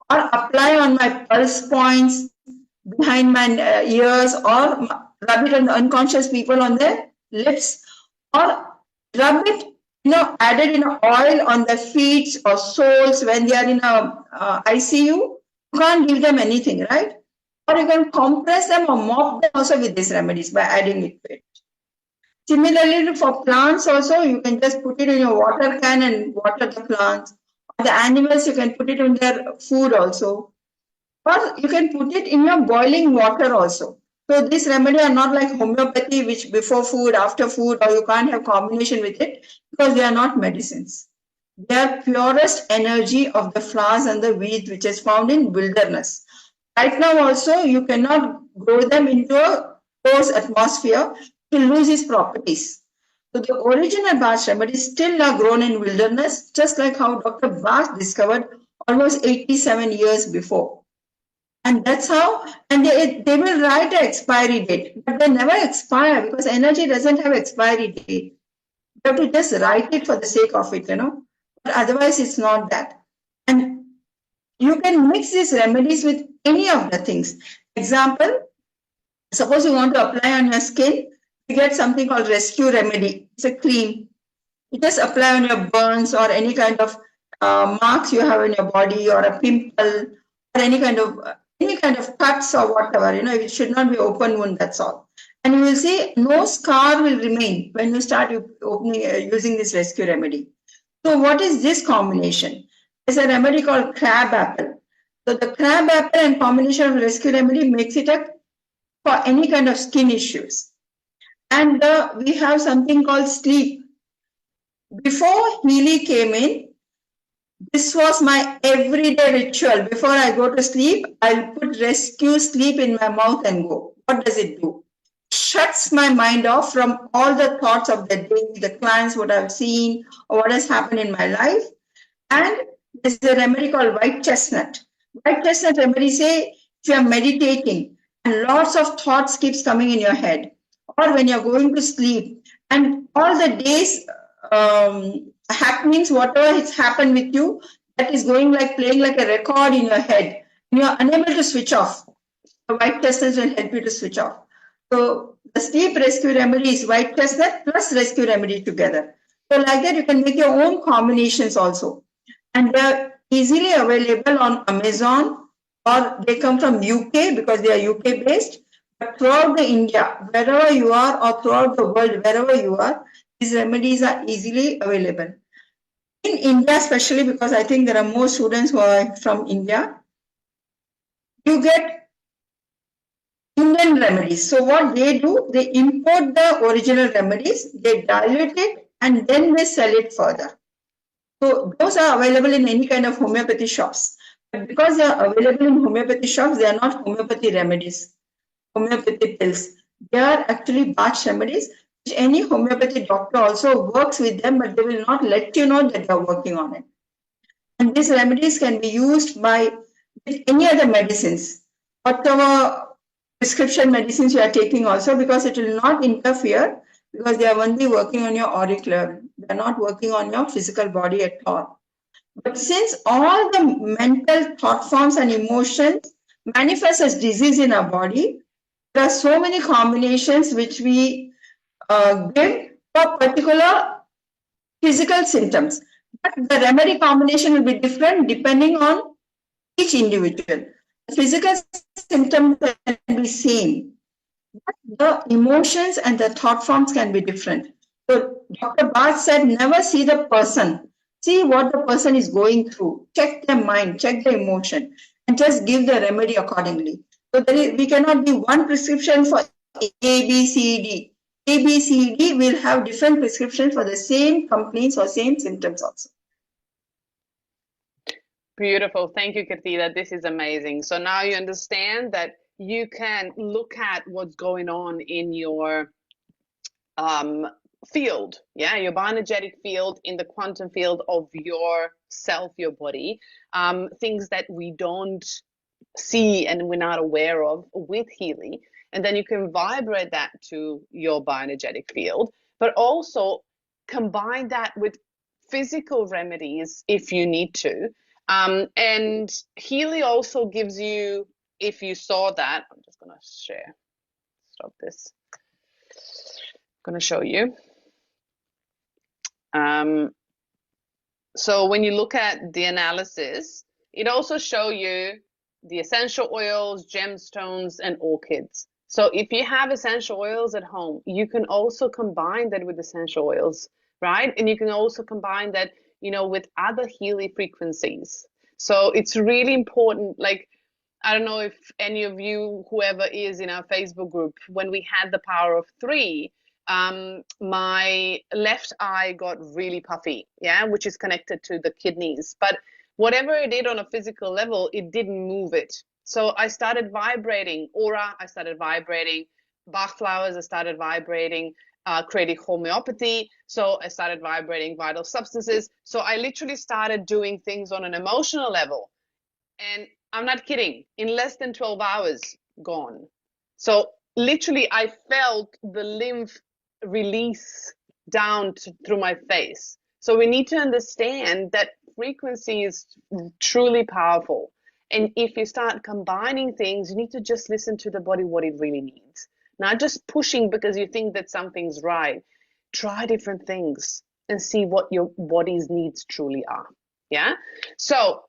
or apply on my pulse points, behind my ears, or rub it on the unconscious people on their lips, or rub it, added in oil on their feet or soles when they are in a ICU. You can't give them anything, right? Or you can compress them or mop them also with these remedies by adding it to it. Similarly, for plants also, you can just put it in your water can and water the plants. Or the animals, you can put it in their food also. Or you can put it in your boiling water also. So these remedies are not like homeopathy, which before food, after food, or you can't have combination with it, because they are not medicines. They are purest energy of the flowers and the weeds, which is found in wilderness. Right now also, you cannot grow them into a close atmosphere to lose its properties. So the original Bach remedies still are grown in wilderness, just like how Dr. Bach discovered almost 87 years before. And that's how, and they will write an expiry date, but they never expire because energy doesn't have expiry date. You have to just write it for the sake of it, but otherwise it's not that. And you can mix these remedies with any of the things. Example, suppose you want to apply on your skin, you get something called rescue remedy. It's a cream. You just apply on your burns or any kind of marks you have in your body, or a pimple, or any kind of cuts or whatever. It should not be open wound. That's all. And you will see no scar will remain when you start using this rescue remedy. So what is this combination? There's a remedy called crab apple. So the crab apple and combination of rescue remedy makes it for any kind of skin issues. And we have something called sleep. Before Healy came in, this was my everyday ritual. Before I go to sleep, I'll put rescue sleep in my mouth and go. What does it do? Shuts my mind off from all the thoughts of the day, the clients, what I've seen, or what has happened in my life. And there's a remedy called white chestnut. White chestnut remedy say, if you're meditating and lots of thoughts keeps coming in your head, or when you're going to sleep, and all the days happenings, whatever has happened with you, that is going like playing like a record in your head. You are unable to switch off. The white chestnut will help you to switch off. So the sleep rescue remedy is white chestnut plus rescue remedy together. So like that, you can make your own combinations also. And they're easily available on Amazon, or they come from UK because they are UK based. But throughout the India, wherever you are, or throughout the world, wherever you are, these remedies are easily available. In India, especially because I think there are more students who are from India, you get Indian remedies. So what they do, they import the original remedies, they dilute it, and then they sell it further. So those are available in any kind of homeopathy shops. But because they are available in homeopathy shops, they are not homeopathy remedies, homeopathy pills. They are actually Bach remedies, which any homeopathy doctor also works with them, but they will not let you know that they are working on it. And these remedies can be used by with any other medicines, whatever prescription medicines you are taking also, because it will not interfere, because they are only working on your auricular. They are not working on your physical body at all. But since all the mental thought forms and emotions manifest as disease in our body, there are so many combinations which we give for particular physical symptoms. But the remedy combination will be different depending on each individual. The physical symptoms can be same, but the emotions and the thought forms can be different. So Dr. Bhatt said, never see the person. See what the person is going through. Check their mind, check the emotion, and just give the remedy accordingly. So we cannot give one prescription for A, B, C, D. A, B, C, D will have different prescriptions for the same complaints or same symptoms also. Beautiful. Thank you, Kathira. This is amazing. So now you understand that you can look at what's going on in your field, yeah, your bioenergetic field, in the quantum field of yourself, your body, things that we don't see and we're not aware of with Healy. And then you can vibrate that to your bioenergetic field, but also combine that with physical remedies if you need to. And Healy also gives you, if you saw that, I'm just going to share, stop this. I'm going to show you. So when you look at the analysis, it also shows you the essential oils, gemstones, and orchids. So if you have essential oils at home, you can also combine that with essential oils, right? And you can also combine that, with other Healy frequencies. So it's really important. Like, I don't know if any of you, whoever is in our Facebook group, when we had the power of 3, my left eye got really puffy, yeah, which is connected to the kidneys. But whatever it did on a physical level, it didn't move it. So I started vibrating aura, I started vibrating Bach flowers, I started vibrating creating homeopathy. So I started vibrating vital substances. So I literally started doing things on an emotional level. And I'm not kidding, in less than 12 hours, gone. So literally, I felt the lymph release down through my face. So we need to understand that frequency is truly powerful. And if you start combining things, you need to just listen to the body what it really needs. Not just pushing because you think that something's right. Try different things and see what your body's needs truly are. Yeah. So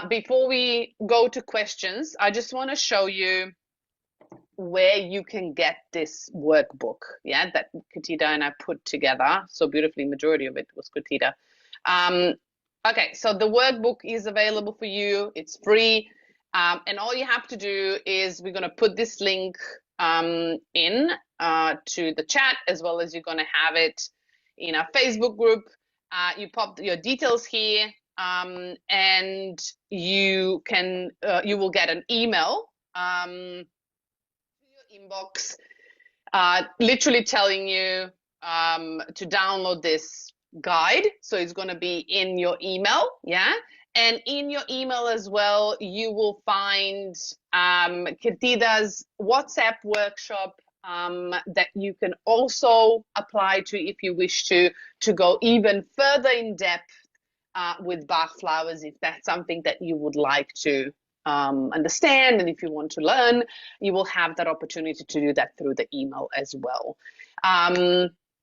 before we go to questions, I just want to show you where you can get this workbook, yeah, that Katita and I put together so beautifully. Majority of it was Katita. Okay, so the workbook is available for you. It's free. And all you have to do is we're going to put this link in to the chat, as well as you're going to have it in our Facebook group. You pop your details here, and you will get an email to your inbox, literally telling you to download this guide. So it's going to be in your email, yeah. And in your email as well, you will find Kirtida's WhatsApp workshop that you can also apply to if you wish to go even further in depth with Bach flowers, if that's something that you would like to understand, and if you want to learn, you will have that opportunity to do that through the email as well.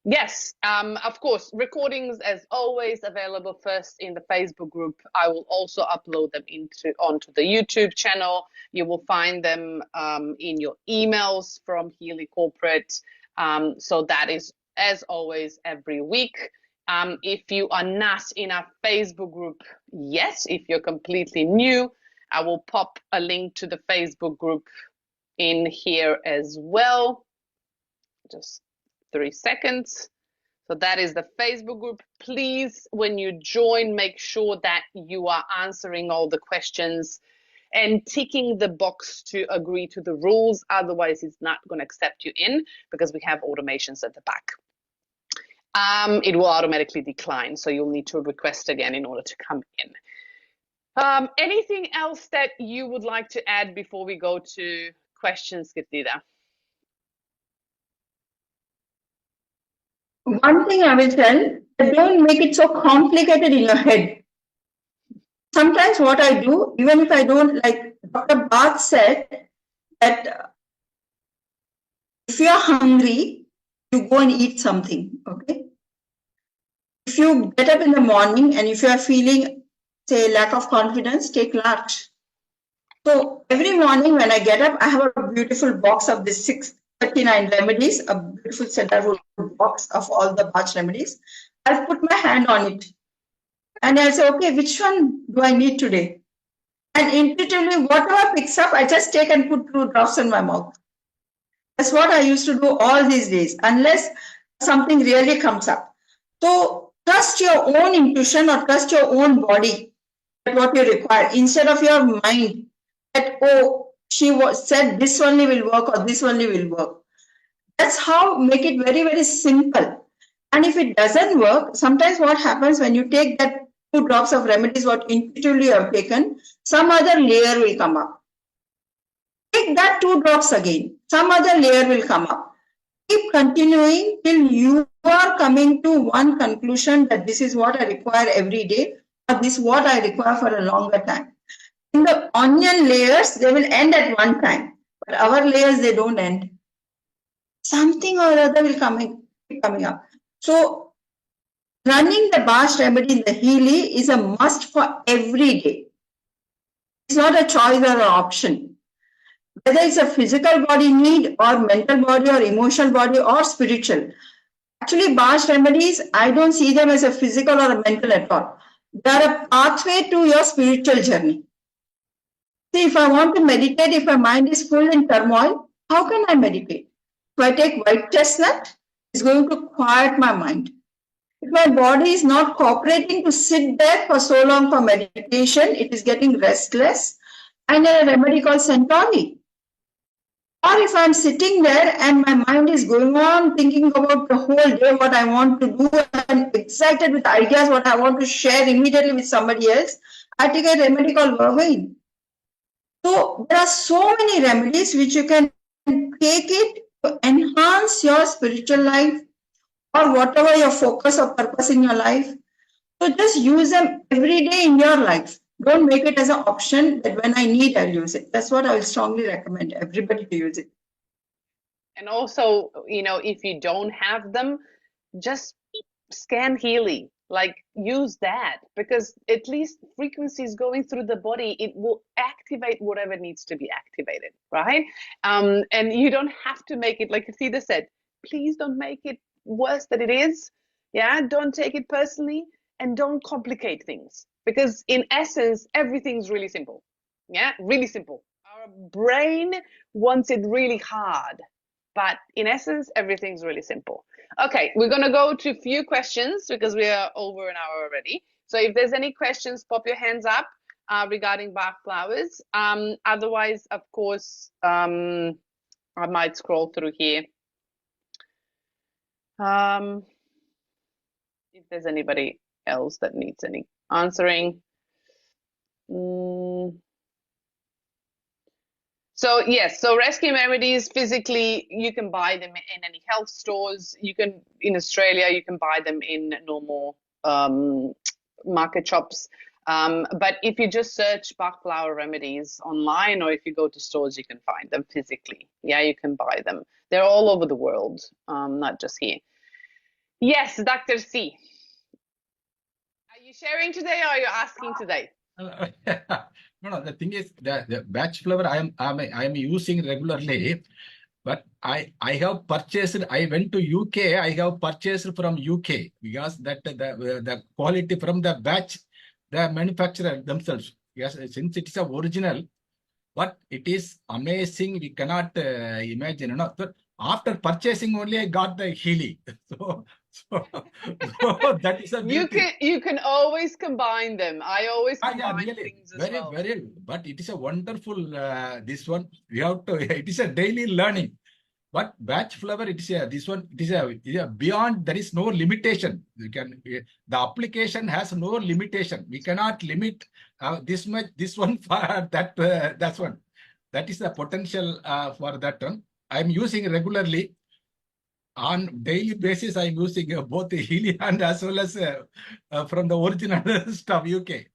Yes, of course, recordings as always available first in the Facebook group. I will also upload them onto the YouTube channel. You will find them in your emails from Healy Corporate. So that is, as always, every week. If you are not in our Facebook group yet, if you're completely new, I will pop a link to the Facebook group in here as well. Just 3 seconds. So that is the Facebook group. Please, when you join, make sure that you are answering all the questions and ticking the box to agree to the rules. Otherwise, it's not going to accept you in because we have automations at the back. It will automatically decline, so you'll need to request again in order to come in. Anything else that you would like to add before we go to questions, Girdida? One thing I will tell, don't make it so complicated in your head. Sometimes what I do, even if I don't, like Dr. Bach said, that if you're hungry, you go and eat something, okay? If you get up in the morning and if you are feeling, say, lack of confidence, take lunch. So every morning when I get up, I have a beautiful box of the 639 remedies, a beautiful centerfold box of all the Bach remedies. I'll put my hand on it and I'll say, okay, which one do I need today? And intuitively, whatever picks up, I just take and put 2 drops in my mouth. That's what I used to do all these days, unless something really comes up. So trust your own intuition or trust your own body at what you require instead of your mind that, oh, she said this only will work or this only will work. That's how make it very, very simple. And if it doesn't work, sometimes what happens when you take that 2 drops of remedies, what intuitively you have taken, some other layer will come up. Take that 2 drops again, some other layer will come up. Keep continuing till you are coming to one conclusion that this is what I require every day, or this is what I require for a longer time. In the onion layers, they will end at one time, but our layers, they don't end. Something or other will keep coming up. So running the Bach remedy in the Healy is a must for every day. It's not a choice or an option. Whether it's a physical body need or mental body or emotional body or spiritual. Actually, Bach remedies, I don't see them as a physical or a mental at all. They're a pathway to your spiritual journey. See, if I want to meditate, if my mind is full in turmoil, how can I meditate? If I take white chestnut, it's going to quiet my mind. If my body is not cooperating to sit there for so long for meditation, it is getting restless. And then a remedy called Centauri. Or if I'm sitting there and my mind is going on thinking about the whole day, what I want to do, and excited with ideas, what I want to share immediately with somebody else, I take a remedy called vervain. So there are so many remedies which you can take it to enhance your spiritual life or whatever your focus or purpose in your life. So just use them every day in your life. Don't make it as an option that when I need, I'll use it. That's what I will strongly recommend everybody to use it. And also, if you don't have them, just scan Healy, like use that, because at least frequencies going through the body, it will activate whatever needs to be activated, right? And you don't have to make it, like Theda said, please don't make it worse than it is. Yeah, don't take it personally and don't complicate things, because in essence, everything's really simple. Yeah, really simple. Our brain wants it really hard, but in essence, everything's really simple. Okay, we're going to go to a few questions because we are over an hour already. So if there's any questions, pop your hands up regarding Bach flowers. Otherwise, of course, I might scroll through here. If there's anybody else that needs any answering. So yes, so rescue remedies physically you can buy them in any health stores. You can in Australia you can buy them in normal market shops. But if you just search Bach flower remedies online, or if you go to stores, you can find them physically. Yeah, you can buy them. They're all over the world, not just here. Yes, Dr. C. Are you sharing today or are you asking today? No, the thing is the Bach flower I am using regularly, but I have purchased. I went to UK. I have purchased from UK because that the quality from the Bach, the manufacturer themselves. Yes, since it is a original, but it is amazing. We cannot imagine. So after purchasing only, I got the Healy. So, so that is a beauty. You can always combine them. I always Yeah, combine really, things as well. very. But it is a wonderful. This one we have to. It is a daily learning. But Bach flower, it is a this one. It is a beyond. There is no limitation. You can the application has no limitation. We cannot limit this much. This one for that. That's one. That is the potential for that one. I am using regularly on daily basis. I am using both the Healy and as well as from the original stuff UK.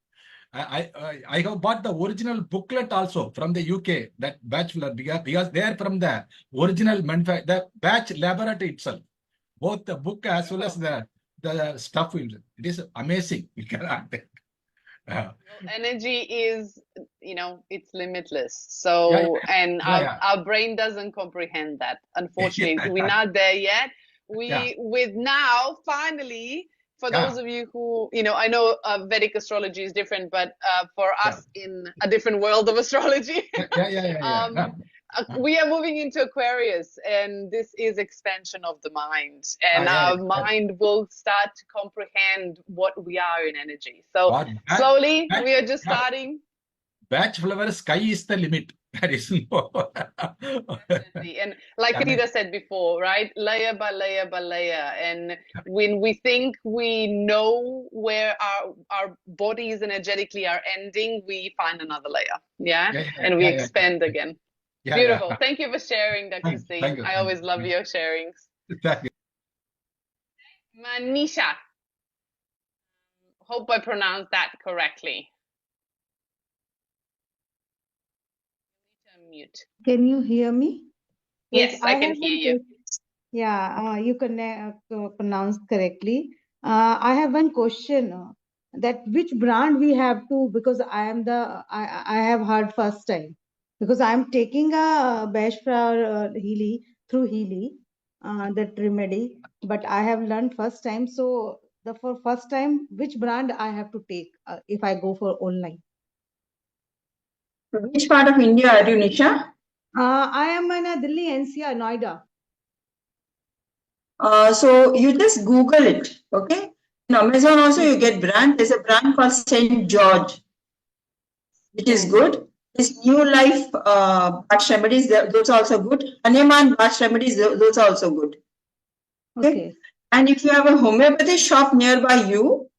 I have bought the original booklet also from the UK, that bachelor, because they are from the original manufacturer, the Bach laboratory itself. Both the book as well as the stuff. It is amazing. We cannot. Energy is, it's limitless. So, and our brain doesn't comprehend that. Unfortunately, we're not there yet. With now, finally, for those of you who, I know Vedic astrology is different, but for us in a different world of astrology, we are moving into Aquarius, and this is expansion of the mind, and our mind will start to comprehend what we are in energy. So slowly, we are just starting. Bach flower, sky is the limit. That is no. Definitely. And like Peter said before, right? Layer by layer by layer. And when we think we know where our bodies energetically are ending, we find another layer. And we expand again. Beautiful. Thank you for sharing, Dr. C. I always love your sharings. Thank you. Manisha. Hope I pronounced that correctly. Mute. Can you hear me? Yes, I can hear you. Yeah, you can pronounce correctly. I have one question. That which brand we have to, because I have heard first time, because I am taking a Bach flower Healy through Healy, that remedy, but I have learned first time. So for first time, which brand I have to take if I go for online? Which part of India are you, Nisha? I am in Delhi NCR, Noida. So you just Google it, okay? In Amazon also you get brand. There's a brand called St. George, which is good. This New Life Bach remedies, those are also good. Hanuman Bach remedies, those are also good. Okay. And if you have a homeopathy shop nearby you,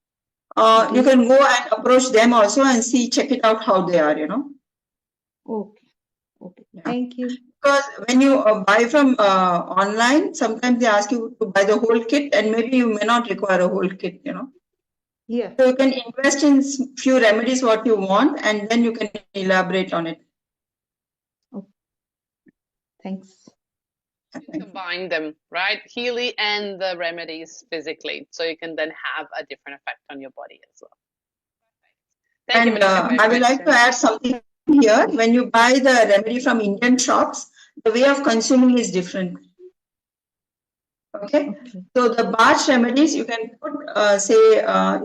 you can go and approach them also and check it out how they are, Okay. Thank you. Because when you buy from online, sometimes they ask you to buy the whole kit, and maybe you may not require a whole kit, Yeah. So you can invest in few remedies what you want, and then you can elaborate on it. Okay. Thanks. Combine them, right? Healy and the remedies physically, so you can then have a different effect on your body as well. Thank you, I would like to add something here. When you buy the remedy from Indian shops, the way of consuming is different. Okay. So the Bach remedies, you can put,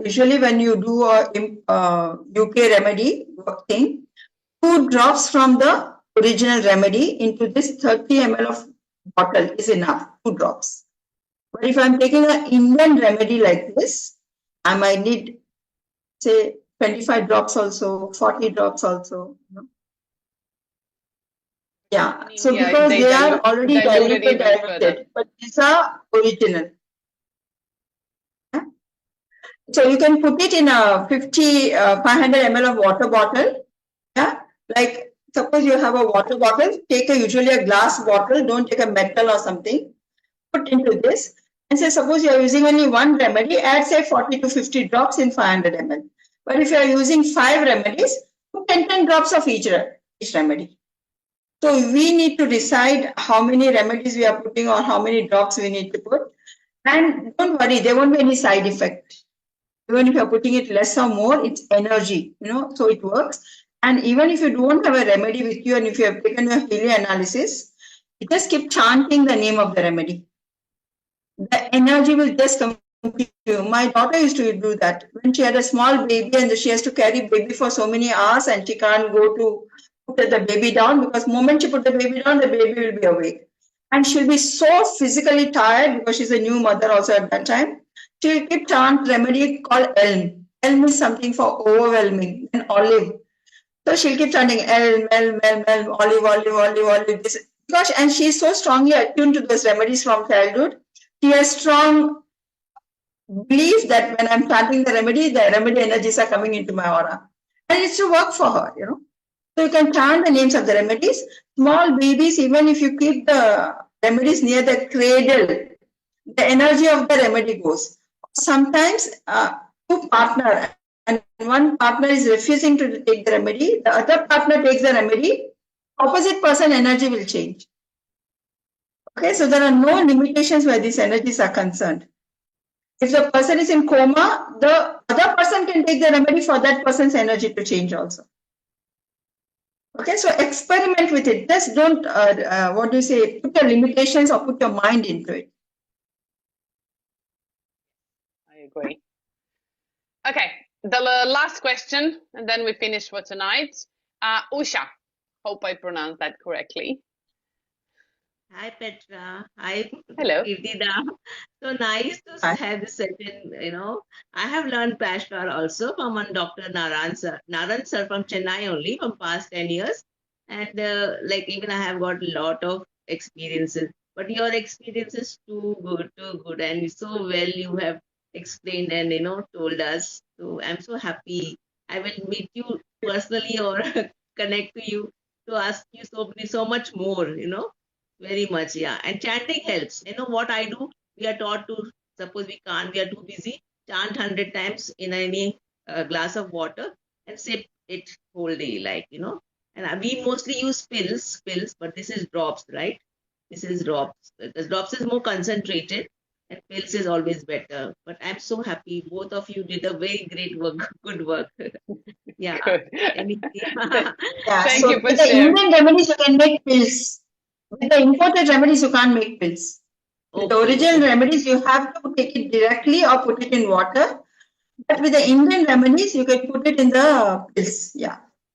usually when you do a UK remedy thing, 2 drops from the original remedy into this 30 ml of bottle is enough, 2 drops. But if I'm taking an Indian remedy like this, I might need, say, 25 drops also, 40 drops also. Yeah, so because they are already diluted, but these are original. So you can put it in a 500 ml of water bottle. Yeah, like Suppose you have a water bottle, take usually a glass bottle, don't take a metal or something, put into this, and say suppose you are using only one remedy, add say 40 to 50 drops in 500 ml. But if you are using 5 remedies, put 10 drops of each remedy. So we need to decide how many remedies we are putting or how many drops we need to put. And don't worry, there won't be any side effect. Even if you're putting it less or more, it's energy, so it works. And even if you don't have a remedy with you and if you have taken your Healy analysis, you just keep chanting the name of the remedy. The energy will just come to you. My daughter used to do that. When she had a small baby and she has to carry baby for so many hours and she can't go to put the baby down because the moment she put the baby down, the baby will be awake. And she'll be so physically tired because she's a new mother also at that time. She'll keep chant remedy called elm. Elm is something for overwhelming. And olive. So she'll keep chanting elm, elm, elm, elm, olive, olive, olive, olive. This, gosh, and she's so strongly attuned to those remedies from childhood. She has strong belief that when I'm chanting the remedy energies are coming into my aura. And it's to work for her, So you can chant the names of the remedies. Small babies, even if you keep the remedies near the cradle, the energy of the remedy goes. Sometimes two partner and one partner is refusing to take the remedy, the other partner takes the remedy, opposite person energy will change. Okay, so there are no limitations where these energies are concerned. If the person is in coma, the other person can take the remedy for that person's energy to change also. Okay, so experiment with it. Just don't, put your limitations or put your mind into it. I agree. Okay, the last question, and then we finish for tonight. Usha, hope I pronounced that correctly. Hi Petra. Hi Hello. Kirtida. So nice to have this session. I have learned Pashkar also from one Dr. Naran sir from Chennai only from past 10 years. And even I have got a lot of experiences. But your experience is too good. And so well you have explained and, told us. So I'm so happy. I will meet you personally or connect to you to ask you so much more, Very much, yeah. And chanting helps. You know what I do? We are taught to, suppose we can't, we are too busy, chant 100 times in any glass of water and sip it whole day, And we mostly use pills, but this is drops, right? This is drops. The drops is more concentrated and pills is always better. But I'm so happy. Both of you did a very great work, good work. Yeah. Good. Yeah. Thank so you for with the sharing. Indian remedies, you can make pills. With the imported remedies, you can't make pills. With the original remedies, you have to take it directly or put it in water. But with the Indian remedies, you can put it in the pills,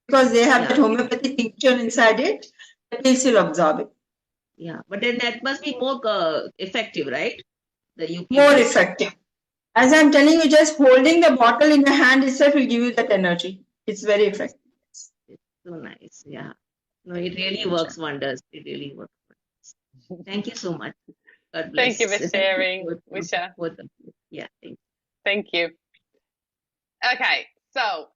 because they have that homeopathic tincture inside it. The pills will absorb it. Yeah, but then that must be more effective, right? The UP More pills. effective. As I'm telling you, just holding the bottle in your hand itself will give you that energy. It's very effective. It's so nice. Yeah. No, it really works wonders. It really works wonders. Thank you so much. God bless. Thank you for sharing, Usha. Yeah, thank you. Thank you. Okay, so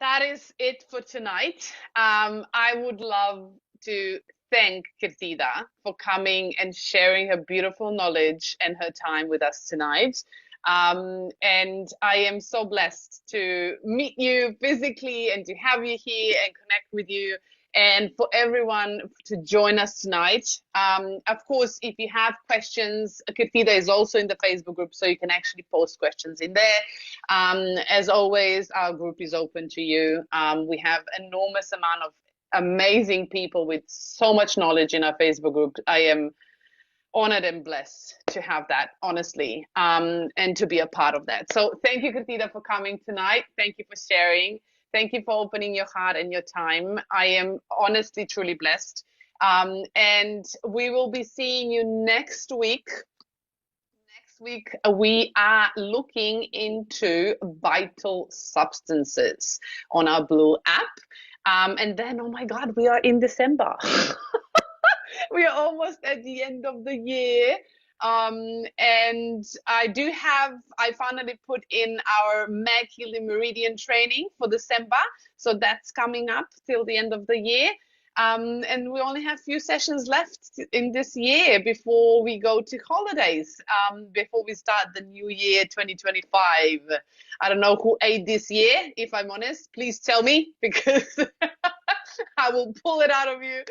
that is it for tonight. I would love to thank Kirtida for coming and sharing her beautiful knowledge and her time with us tonight. And I am so blessed to meet you physically and to have you here and connect with you, and for everyone to join us tonight. Of course, if you have questions, Kirtida is also in the Facebook group, so you can actually post questions in there. As always, our group is open to you. We have enormous amount of amazing people with so much knowledge in our Facebook group. I am honored and blessed to have that, honestly, and to be a part of that. So thank you, Kirtida, for coming tonight. Thank you for sharing. Thank you for opening your heart and your time. I am honestly, truly blessed. And we will be seeing you next week. Next week, we are looking into vital substances on our Blue app. And then, oh my God, we are in December. We are almost at the end of the year. And I finally put in our Mag Healy Meridian training for December. So that's coming up till the end of the year. And we only have a few sessions left in this year before we go to holidays, before we start the new year 2025. I don't know who ate this year, if I'm honest. Please tell me, because I will pull it out of you,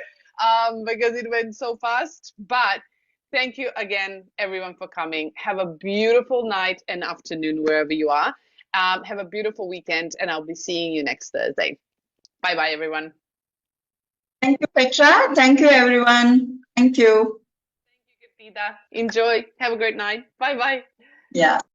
because it went so fast. But thank you again, everyone, for coming. Have a beautiful night and afternoon wherever you are. Have a beautiful weekend, and I'll be seeing you next Thursday. Bye-bye, everyone. Thank you, Petra. Thank you, everyone. Thank you. Thank you, Katina. Enjoy. Have a great night. Bye-bye. Yeah.